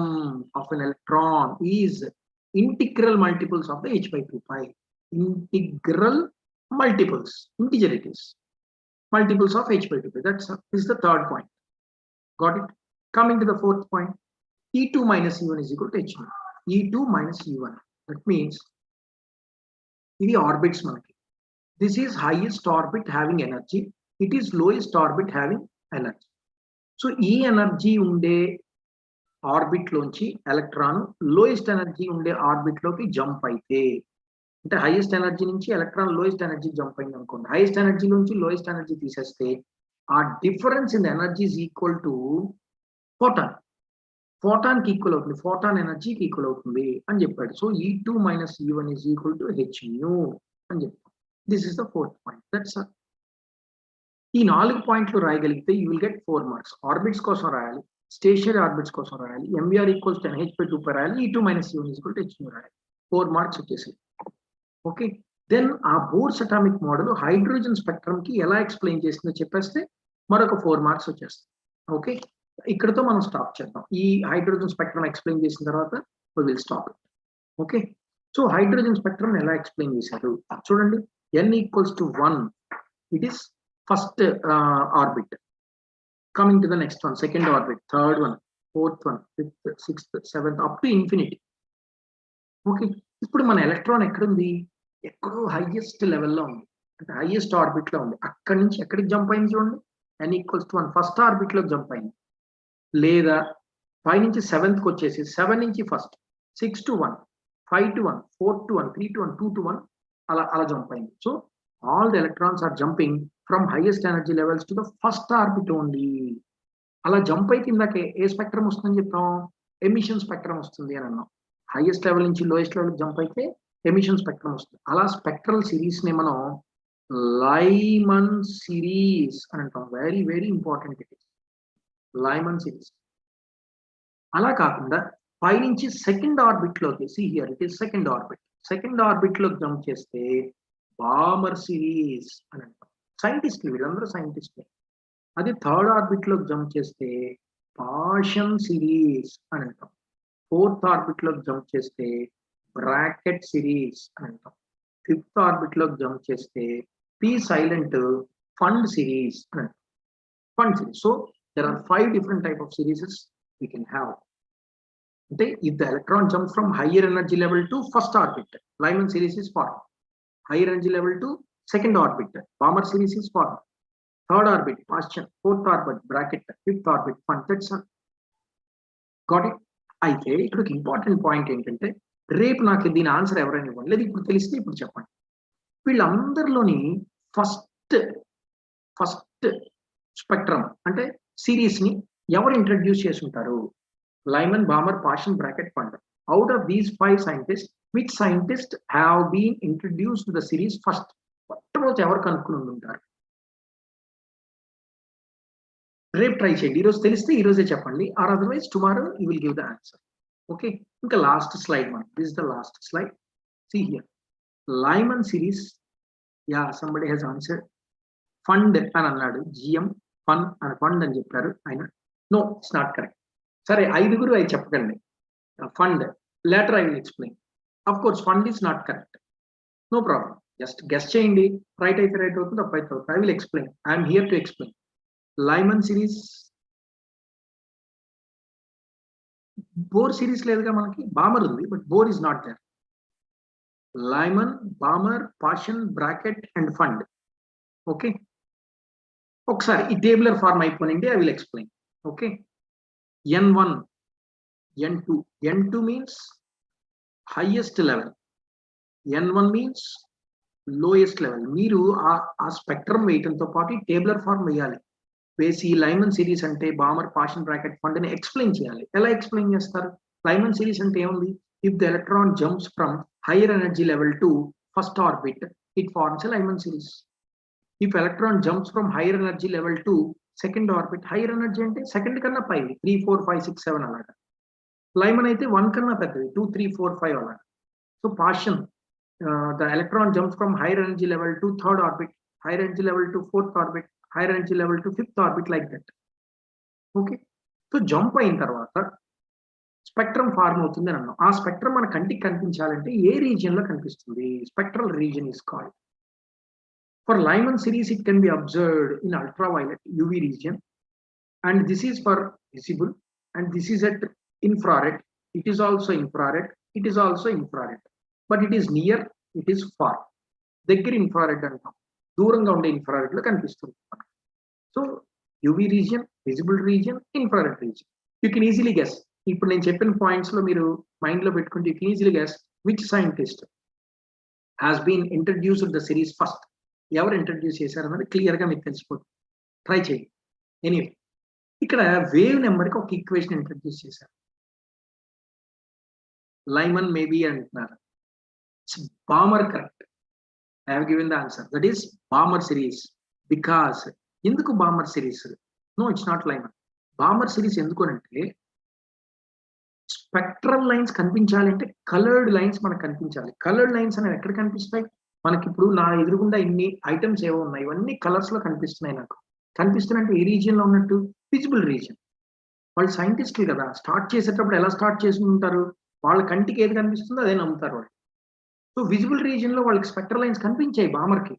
of an electron is integral multiples of the H by 2 pi. Integral multiples, integer it is, multiples of H by 2 pi. That is the third point. Got it? Coming to the fourth point, E2 minus E1 is equal to H1. E2 minus E1. That means ఇది ఆర్బిట్స్ మనకి. This is highest orbit having energy. It is lowest orbit having energy. So ఈ ఎనర్జీ ఉండే ఆర్బిట్ లోంచి ఎలక్ట్రాన్ లోయెస్ట్ ఎనర్జీ ఉండే ఆర్బిట్ లోకి జంప్ అయితే, అంటే హైయెస్ట్ ఎనర్జీ నుంచి ఎలక్ట్రాన్ లోయెస్ట్ ఎనర్జీ జంప్ అయింది అనుకోండి. హైయెస్ట్ ఎనర్జీ నుంచి లోయెస్ట్ ఎనర్జీ తీసేస్తే ఆ difference in energy is equal to photon. Photon కి ఈక్వల్ అవుతుంది, ఫోటాన్ ఎనర్జీకి ఈక్వల్ అవుతుంది అని చెప్పాడు. So E2 minus E1 is equal to H mu అని చెప్పాడు. This is the fourth point. That's ఈ 4 పాయింట్లు రాయగలిగితే you will get 4 marks. Orbits కోసం రాయాలి, స్టేషనరీ ఆర్బిట్స్ కోసం రాయాలి, MVR equals to NH by 2 pi రాయాలి, E2 minus E1 is equal to H mu రాయాలి. 4 మార్క్స్ వచ్చేసి. ఓకే, దెన్ ఆ bores atomic model hydrogen spectrum కి ఎలా ఎక్స్ప్లెయిన్ చేసిందో చెప్పేస్తే మరొక 4 మార్క్స్ వచ్చేస్తాయి. ఓకే, ఇక్కడతో మనం స్టాప్ చేద్దాం. ఈ హైడ్రోజన్ స్పెక్ట్రమ్ ఎక్స్ప్లెయిన్ చేసిన తర్వాత we will stop it. Okay, so hydrogen spectrum ఎలా ఎక్స్ప్లెయిన్ చేశారు చూడండి. N equals to 1, it is first orbit. Coming to the next one, second orbit, third one, fourth one, fifth, sixth, seventh, up to infinity. Okay, ఇప్పుడు మన ఎలక్ట్రాన్ ఎక్కడుంది? ఎక్కడో హైయెస్ట్ లెవెల్లో ఉంది, అంటే హైయెస్ట్ ఆర్బిట్ లో ఉంది. అక్కడి నుంచి ఎక్కడికి జంప్ అయింది చూడండి, n = 1 ఫస్ట్ ఆర్బిట్ లో జంప్ అయింది. లేదా 5 నుంచి 7th వచ్చేసి 7 నుంచి first 6 to 1, 5 to 1, 4 to 1, 3 to 1, 2 to 1 అలా జంప్ అయింది. So all the electrons are jumping from highest energy levels to the first orbit only. అలా జంప్ అయితే ఇందాక ఏ స్పెక్ట్రమ్ వస్తుందని చెప్పాం, ఎమిషన్ స్పెక్ట్రమ్ వస్తుంది అని అన్నాం. హైయెస్ట్ లెవెల్ నుంచి లోయెస్ట్ లెవెల్ జంప్ అయితే ఎమిషన్ స్పెక్ట్రమ్ వస్తుంది. అలా స్పెక్ట్రల్ సిరీస్ ని మనం లైమన్ సిరీస్ అని అంటాం. Very very important it is Lyman series. అలా కాకుండా 5 నుంచి సెకండ్ ఆర్బిట్ లోకి here it is second orbit లోకి జంప్ చేస్తే బామర్ సిరీస్ అని అంటాం. సైంటిస్టులు వీళ్ళందరూ సైంటిస్టులు. అది థర్డ్ ఆర్బిట్ లోకి జంప్ చేస్తే పాషన్ సిరీస్ అని అంటాం. ఫోర్త్ ఆర్బిట్ లోకి జంప్ చేస్తే బ్రాకెట్ సిరీస్ అని అంటాం. ఫిఫ్త్ ఆర్బిట్ లోకి జంప్ చేస్తే పీ సైలెంట్ ఫండ్ సిరీస్ అని అంటాం. Fund series. So there are 5 different type of series we can have. If the electron jumps from higher energy level to first orbit, Lyman series is formed. Higher energy level to second orbit, Balmer series is formed. Third orbit, Paschen. Fourth orbit, bracket. Fifth orbit, fund. That's all. Got it? అయితే ఇక్కడ ఒక ఇంపార్టెంట్ పాయింట్ ఏంటంటే, రేపు నాకు దీని ఆన్సర్ ఎవరైనా ఇవ్వండి, లేదు ఇప్పుడు తెలిస్తే ఇప్పుడు చెప్పండి. వీళ్ళందరిలోని ఫస్ట్ స్పెక్ట్రమ్ అంటే సిరీస్ ని ఎవరు ఇంట్రడ్యూస్ చేసి ఉంటారు? Lyman, Balmer, Paschen, bracket, fund. Out of these 5 scientists, which scientists have been introduced to the series first? మొట్టమొదటి ఎవరు కనుక్కుని ఉంటారు? రేపు ట్రై చేయండి. ఈరోజు తెలిస్తే ఈరోజే చెప్పండి, or otherwise tomorrow you will give the answer. Okay, ఇంకా లాస్ట్ స్లైడ్ మనం. This is the last slide. See here Lyman series. Yeah, somebody has answered. Pfund అని అన్నాడు, జిఎం ఫండ్ అని చెప్పారు ఆయన. No, it's not correct. సరే, 5 అవి చెప్పకండి. Pfund later I will explain. Of course Pfund is not correct, no problem. Just guess చేయండి, రైట్ అయితే రైట్ అవుతుంది, తప్పు అయితే అవుతుంది. I will explain. I'm here to explain. Lyman series, Bohr series లేదుగా మనకి. బామర్ ఉంది, but Bohr is not there. Lyman, Balmer, Paschen, Brackett and Pfund. Okay, ఒకసారి ఈ టేబులర్ ఫార్మ్ అయిపోయింది, I will explain. Okay, N1, N2. N2 means highest level. N1 means lowest level. మీరు ఆ స్పెక్ట్రమ్ వేయటంతో పాటు టేబులర్ ఫార్మ్ వేయాలి. వేసి లైమన్ సిరీస్ అంటే బామర్, పాషన్, బ్రాకెట్, ఫండ్ అని ఎక్స్ప్లెయిన్ చేయాలి. ఎలా ఎక్స్ప్లెయిన్ చేస్తారు? లైమన్ సిరీస్ అంటే ఏముంది? If the electron jumps from higher energy level to first orbit, it forms a Lyman series. If electron jumps from higher energy level to second orbit, higher energy అంటే సెకండ్ కన్నా పైవి, 3, 4, 5, 6, 7 అలాగా. లైమన్ అయితే 1 కన్నా పెద్దది, 2, 3, 4, 5 అలాగా. So Paschen, the electron jumps from higher energy level to third orbit, higher energy level to fourth orbit, higher energy level to fifth orbit, like that. Okay, so jump అయిన తర్వాత స్పెక్ట్రమ్ ఫార్మ్ అవుతుంది అని అన్నాం. ఆ స్పెక్ట్రమ్ మన కంటికి కనిపించాలంటే ఏ రీజియన్ లో కనిపిస్తుంది? Spectral region is called. For Lyman series, it can be observed in ultraviolet UV region, and this is for visible, and this is at infrared. It is also infrared. It is also infrared, but it is near. It is far. దగ్గర ఇన్ఫ్రారెడ్ అంటాం, దూరంగా ఉండే ఇన్ఫ్రారెడ్ లో కనిపిస్తుంది. So UV region, visible region, infrared region. You can easily guess. ఇప్పుడు నేను చెప్పిన పాయింట్స్ లో మీరు మైండ్ లో పెట్టుకుంటే you can easily guess which scientist has been introduced the series first. ఎవరు ఇంట్రడ్యూస్ చేశారన్నది క్లియర్ గా మీకు తెలిసిపోతుంది. ట్రై చేయండి. ఎనీవే, ఇక్కడ వేవ్ నెంబర్కి ఒక ఈక్వేషన్ ఇంట్రడ్యూస్ చేశారు. లైమన్ మేబీ అంటున్నారు. Balmer correct. I have given the answer. That is Balmer series. Because ఎందుకు Balmer series? No, it's not Lyman. Balmer series ఎందుకు అంటే స్పెక్ట్రల్ లైన్స్ కనిపించాలి అంటే కలర్డ్ లైన్స్ మనకు కనిపించాలి. కలర్డ్ లైన్స్ అనేవి ఎక్కడ కనిపిస్తాయి? మనకి ఇప్పుడు నా ఎదురుగుండా ఇన్ని ఐటమ్స్ ఏవో ఉన్నాయి, ఇవన్నీ కలర్స్ లో కనిపిస్తున్నాయి. నాకు కనిపిస్తున్నట్టు ఏ రీజియన్ లో ఉన్నట్టు? Visible region. వాళ్ళు సైంటిస్టులు కదా, స్టార్ట్ చేసేటప్పుడు ఎలా స్టార్ట్ చేసి ఉంటారు? వాళ్ళ కంటికి ఏది కనిపిస్తుందో అదే నమ్ముతారు వాళ్ళు. సో విజిబుల్ రీజియన్ లో వాళ్ళకి స్పెక్ట్రల్ లైన్స్ కనిపించాయి బామర్కి.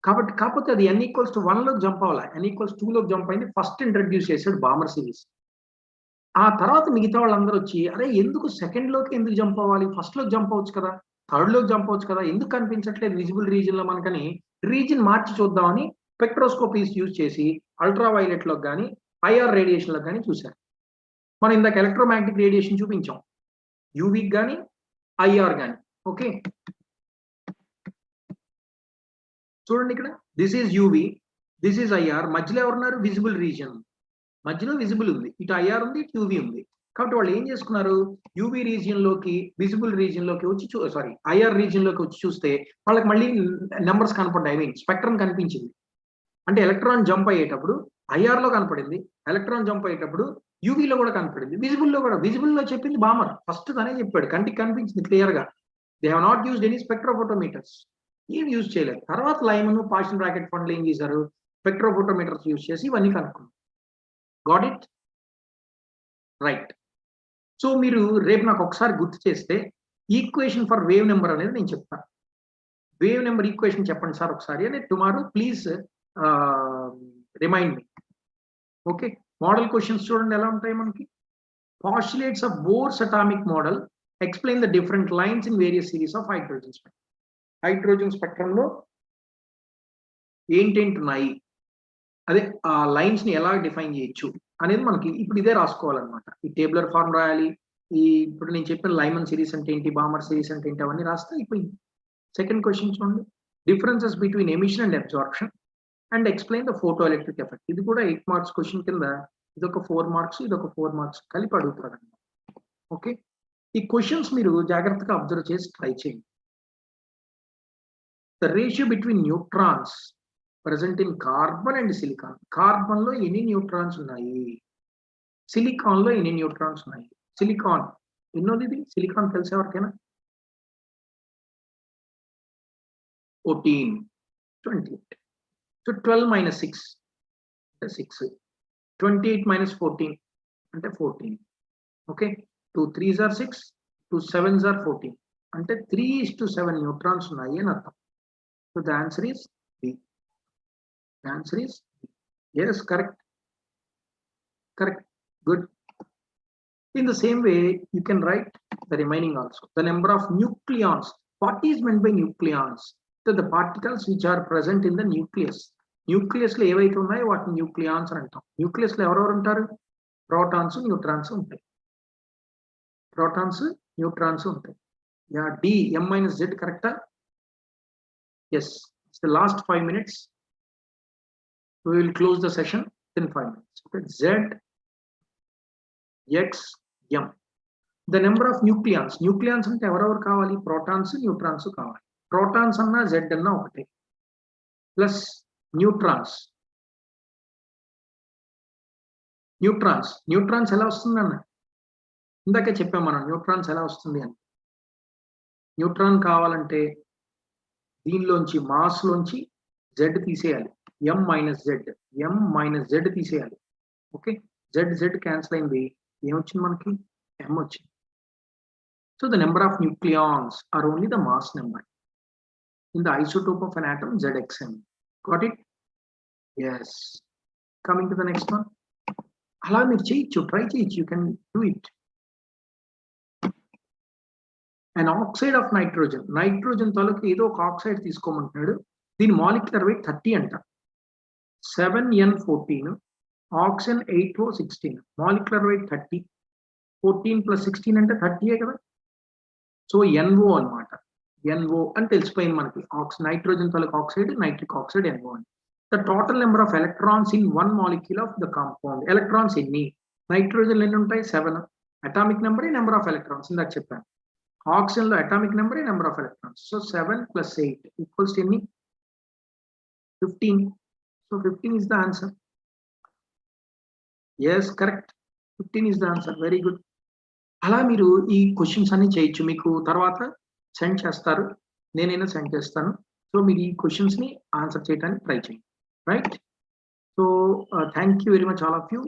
కాకపోతే అది n=1 లోకి జంప్ అవ్వాలి, n=2 లోకి జంప్ అయింది. ఫస్ట్ ఇంట్రడ్యూస్ చేశాడు బామర్ సిరీస్. ఆ తర్వాత మిగతా వాళ్ళందరూ వచ్చి, అరే ఎందుకు సెకండ్ లోకి ఎందుకు జంప్ అవ్వాలి, ఫస్ట్ లోకి జంప్ అవ్వచ్చు కదా, థర్డ్ లోకి జంప్ అవచ్చు కదా, ఎందుకు కనిపించట్లేదు విజిబుల్ రీజియన్ లో మనకని రీజియన్ మార్చి చూద్దామని స్పెక్ట్రోస్కోపీస్ యూజ్ చేసి అల్ట్రా వైలెట్ లో కానీ ఐఆర్ రేడియేషన్ లో కానీ చూశారు. మనం ఇందాక ఎలక్ట్రోమాగ్నెటిక్ రేడియేషన్ చూపించాం, యూవీ కానీ ఐఆర్ కానీ. ఓకే, చూడండి ఇక్కడ this is UV, this is IR, మధ్యలో ఎవరున్నారు విజిబుల్ రీజియన్, మధ్యలో విజిబుల్ ఉంది, ఇటు ఐఆర్ ఉంది, ఇటు యూవీ ఉంది. కాబట్టి వాళ్ళు ఏం చేసుకున్నారు, యూవీ రీజియన్ లోకి విజిబుల్ రీజియన్ లోకి వచ్చి సారీ ఐఆర్ రీజియన్ లోకి వచ్చి చూస్తే వాళ్ళకి మళ్ళీ నెంబర్స్ కనపడ్డాయి, ఐ మీన్ స్పెక్ట్రమ్ కనిపించింది. అంటే ఎలక్ట్రాన్ జంప్ అయ్యేటప్పుడు ఐఆర్ లో కనపడింది, ఎలక్ట్రాన్ జంప్ అయ్యేటప్పుడు యూవీలో కూడా కనపడింది, విజిబుల్ లో కూడా. విజిబుల్ లో చెప్పింది బామర్, ఫస్ట్ తనే చెప్పాడు, కంటికి కనిపించింది క్లియర్ గా. They have not used any spectrophotometers, ఏం యూజ్ చేయలేదు. తర్వాత లైమన్ పార్షియల్ బ్రాకెట్ ఫండ్లు ఏం చేశారు, స్పెక్ట్రోఫోటోమీటర్స్ యూజ్ చేసి ఇవన్నీ కనుక్కున్నారు. Got it right. సో మీరు రేపు నాకు ఒకసారి గుర్తు చేస్తే ఈక్వేషన్ ఫర్ వేవ్ నెంబర్ అనేది నేను చెప్తాను. వేవ్ నెంబర్ ఈక్వేషన్ చెప్పండి సార్ ఒకసారి అని tomorrow please remind me. Okay, model questions చూడండి ఎలా ఉంటాయి మనకి. Postulates of Bohr's atomic model explain the different lines in various series of hydrogen spectrum. Hydrogen spectrum లో ఏంటేంటి ఉన్నాయి, అదే ఆ లైన్స్ ని ఎలా డిఫైన్ చేయొచ్చు అనేది మనకి ఇప్పుడు ఇదే రాసుకోవాలన్నమాట. ఈ టేబులర్ ఫార్మ్ రాయాలి, ఈ ఇప్పుడు నేను చెప్పిన లైమన్ సిరీస్ అంటే ఏంటి, బామర్ సిరీస్ అంటే ఏంటి, అవన్నీ రాస్తే అయిపోయింది. సెకండ్ క్వశ్చన్ చూడండి, differences between emission and absorption and explain the photo electric effect. ఇది కూడా 8 మార్క్స్ క్వశ్చన్ కింద, ఇదొక 4 మార్క్స్, ఇదొక 4 మార్క్స్ కలిపి అడుగుతాడు అన్నమాట. ఓకే, ఈ క్వశ్చన్స్ మీరు జాగ్రత్తగా అబ్జర్వ్ చేసి ట్రై చేయండి. The ratio between neutrons present in carbon and silicon. Carbon లో ఎన్ని న్యూట్రాన్స్ ఉన్నాయి, సిలికాన్ లో ఎన్ని న్యూట్రాన్స్ ఉన్నాయి. సిలికాన్ ఎన్నోది ఇది, సిలికాన్ తెలిసే ఎవరికైనా? 14, 28. సో 12 - 6 అంటే 6, 28 - 14 అంటే 14. Okay, 2 3s are 6, 2 7s are 14 అంటే 3:7 న్యూట్రాన్స్ ఉన్నాయి అని అర్థం. So the answer is B. The answer is yes, correct, good. In the same way you can write the remaining also. The number of nucleons, what is meant by nucleons? So the particles which are present in the nucleus. Nucleus లో ఏవైతే ఉన్నాయో వాటిని న్యూక్లియాన్స్ అని అంటాం. న్యూక్లియస్ లో ఎవరెవరు ఉంటారు, ప్రోటాన్స్ న్యూట్రాన్స్ ఉంటాయి, ప్రోటాన్స్ న్యూట్రాన్స్ ఉంటాయి. యా, D M - Z కరెక్టా? yes, it's the last 5 minutes. We will close the session in 5 minutes. Okay, Z, X, M. The number of nucleons. Nucleons అంటే ఎవరెవరు కావాలి, ప్రోటాన్స్ న్యూట్రాన్స్ కావాలి. ప్రోటాన్స్ అన్నా Z అన్నా ఒకటే, ప్లస్ న్యూట్రాన్స్. న్యూట్రాన్స్ ఎలా వస్తుంది అన్న ఇందాకే చెప్పాం మనం, న్యూట్రాన్స్ ఎలా వస్తుంది అని. న్యూట్రాన్ కావాలంటే దీనిలోంచి మాస్ లోంచి Z తీసేయాలి, M - Z తీసేయాలి. ఓకే, Z క్యాన్సిల్ అయింది, ఏమొచ్చింది మనకి, M వచ్చింది. So the number of nucleons are only the mass number in the isotope of an atom ZXM. Got it? yes. Coming to the next one. అలా మీరు చేయొచ్చు, ట్రై చేయొచ్చు, you can do it. And oxide of nitrogen తాలూకు ఏదో ఒక ఆక్సైడ్ తీసుకోమంటున్నాడు. దీని మాలిక్యులర్ వెయిట్ 30 అంట. 7N14, oxygen 8O16, molecular weight 30, 14 + 16 అంటే 30 కదా. సో NO అన్నమాట. NO అని తెలిసిపోయింది మనకి, నైట్రోజన్ తాలూకు ఆక్సైడ్, నైట్రిక్ ఆక్సైడ్ NO అని. The total number of electrons in 1 molecule of the compound. Electrons ఎన్ని, నైట్రోజన్ ఎన్ని ఉంటాయి, 7. Atomic number number of electrons ఇందాక చెప్పాను. ఆక్సిజన్ లో atomic number number of electrons. So 7 + 8 equals ఎన్ని, 15. So 15 is the answer. Yes, correct. 15 is the answer. Very good. అలా మీరు ఈ క్వశ్చన్స్ అన్ని చేయొచ్చు, మీకు తర్వాత సెండ్ చేస్తారు, నేనైనా సెండ్ చేస్తాను. సో మీరు ఈ క్వశ్చన్స్ ని ఆన్సర్ చేయడానికి ట్రై చేయండి. Right. So thank you very much all of you.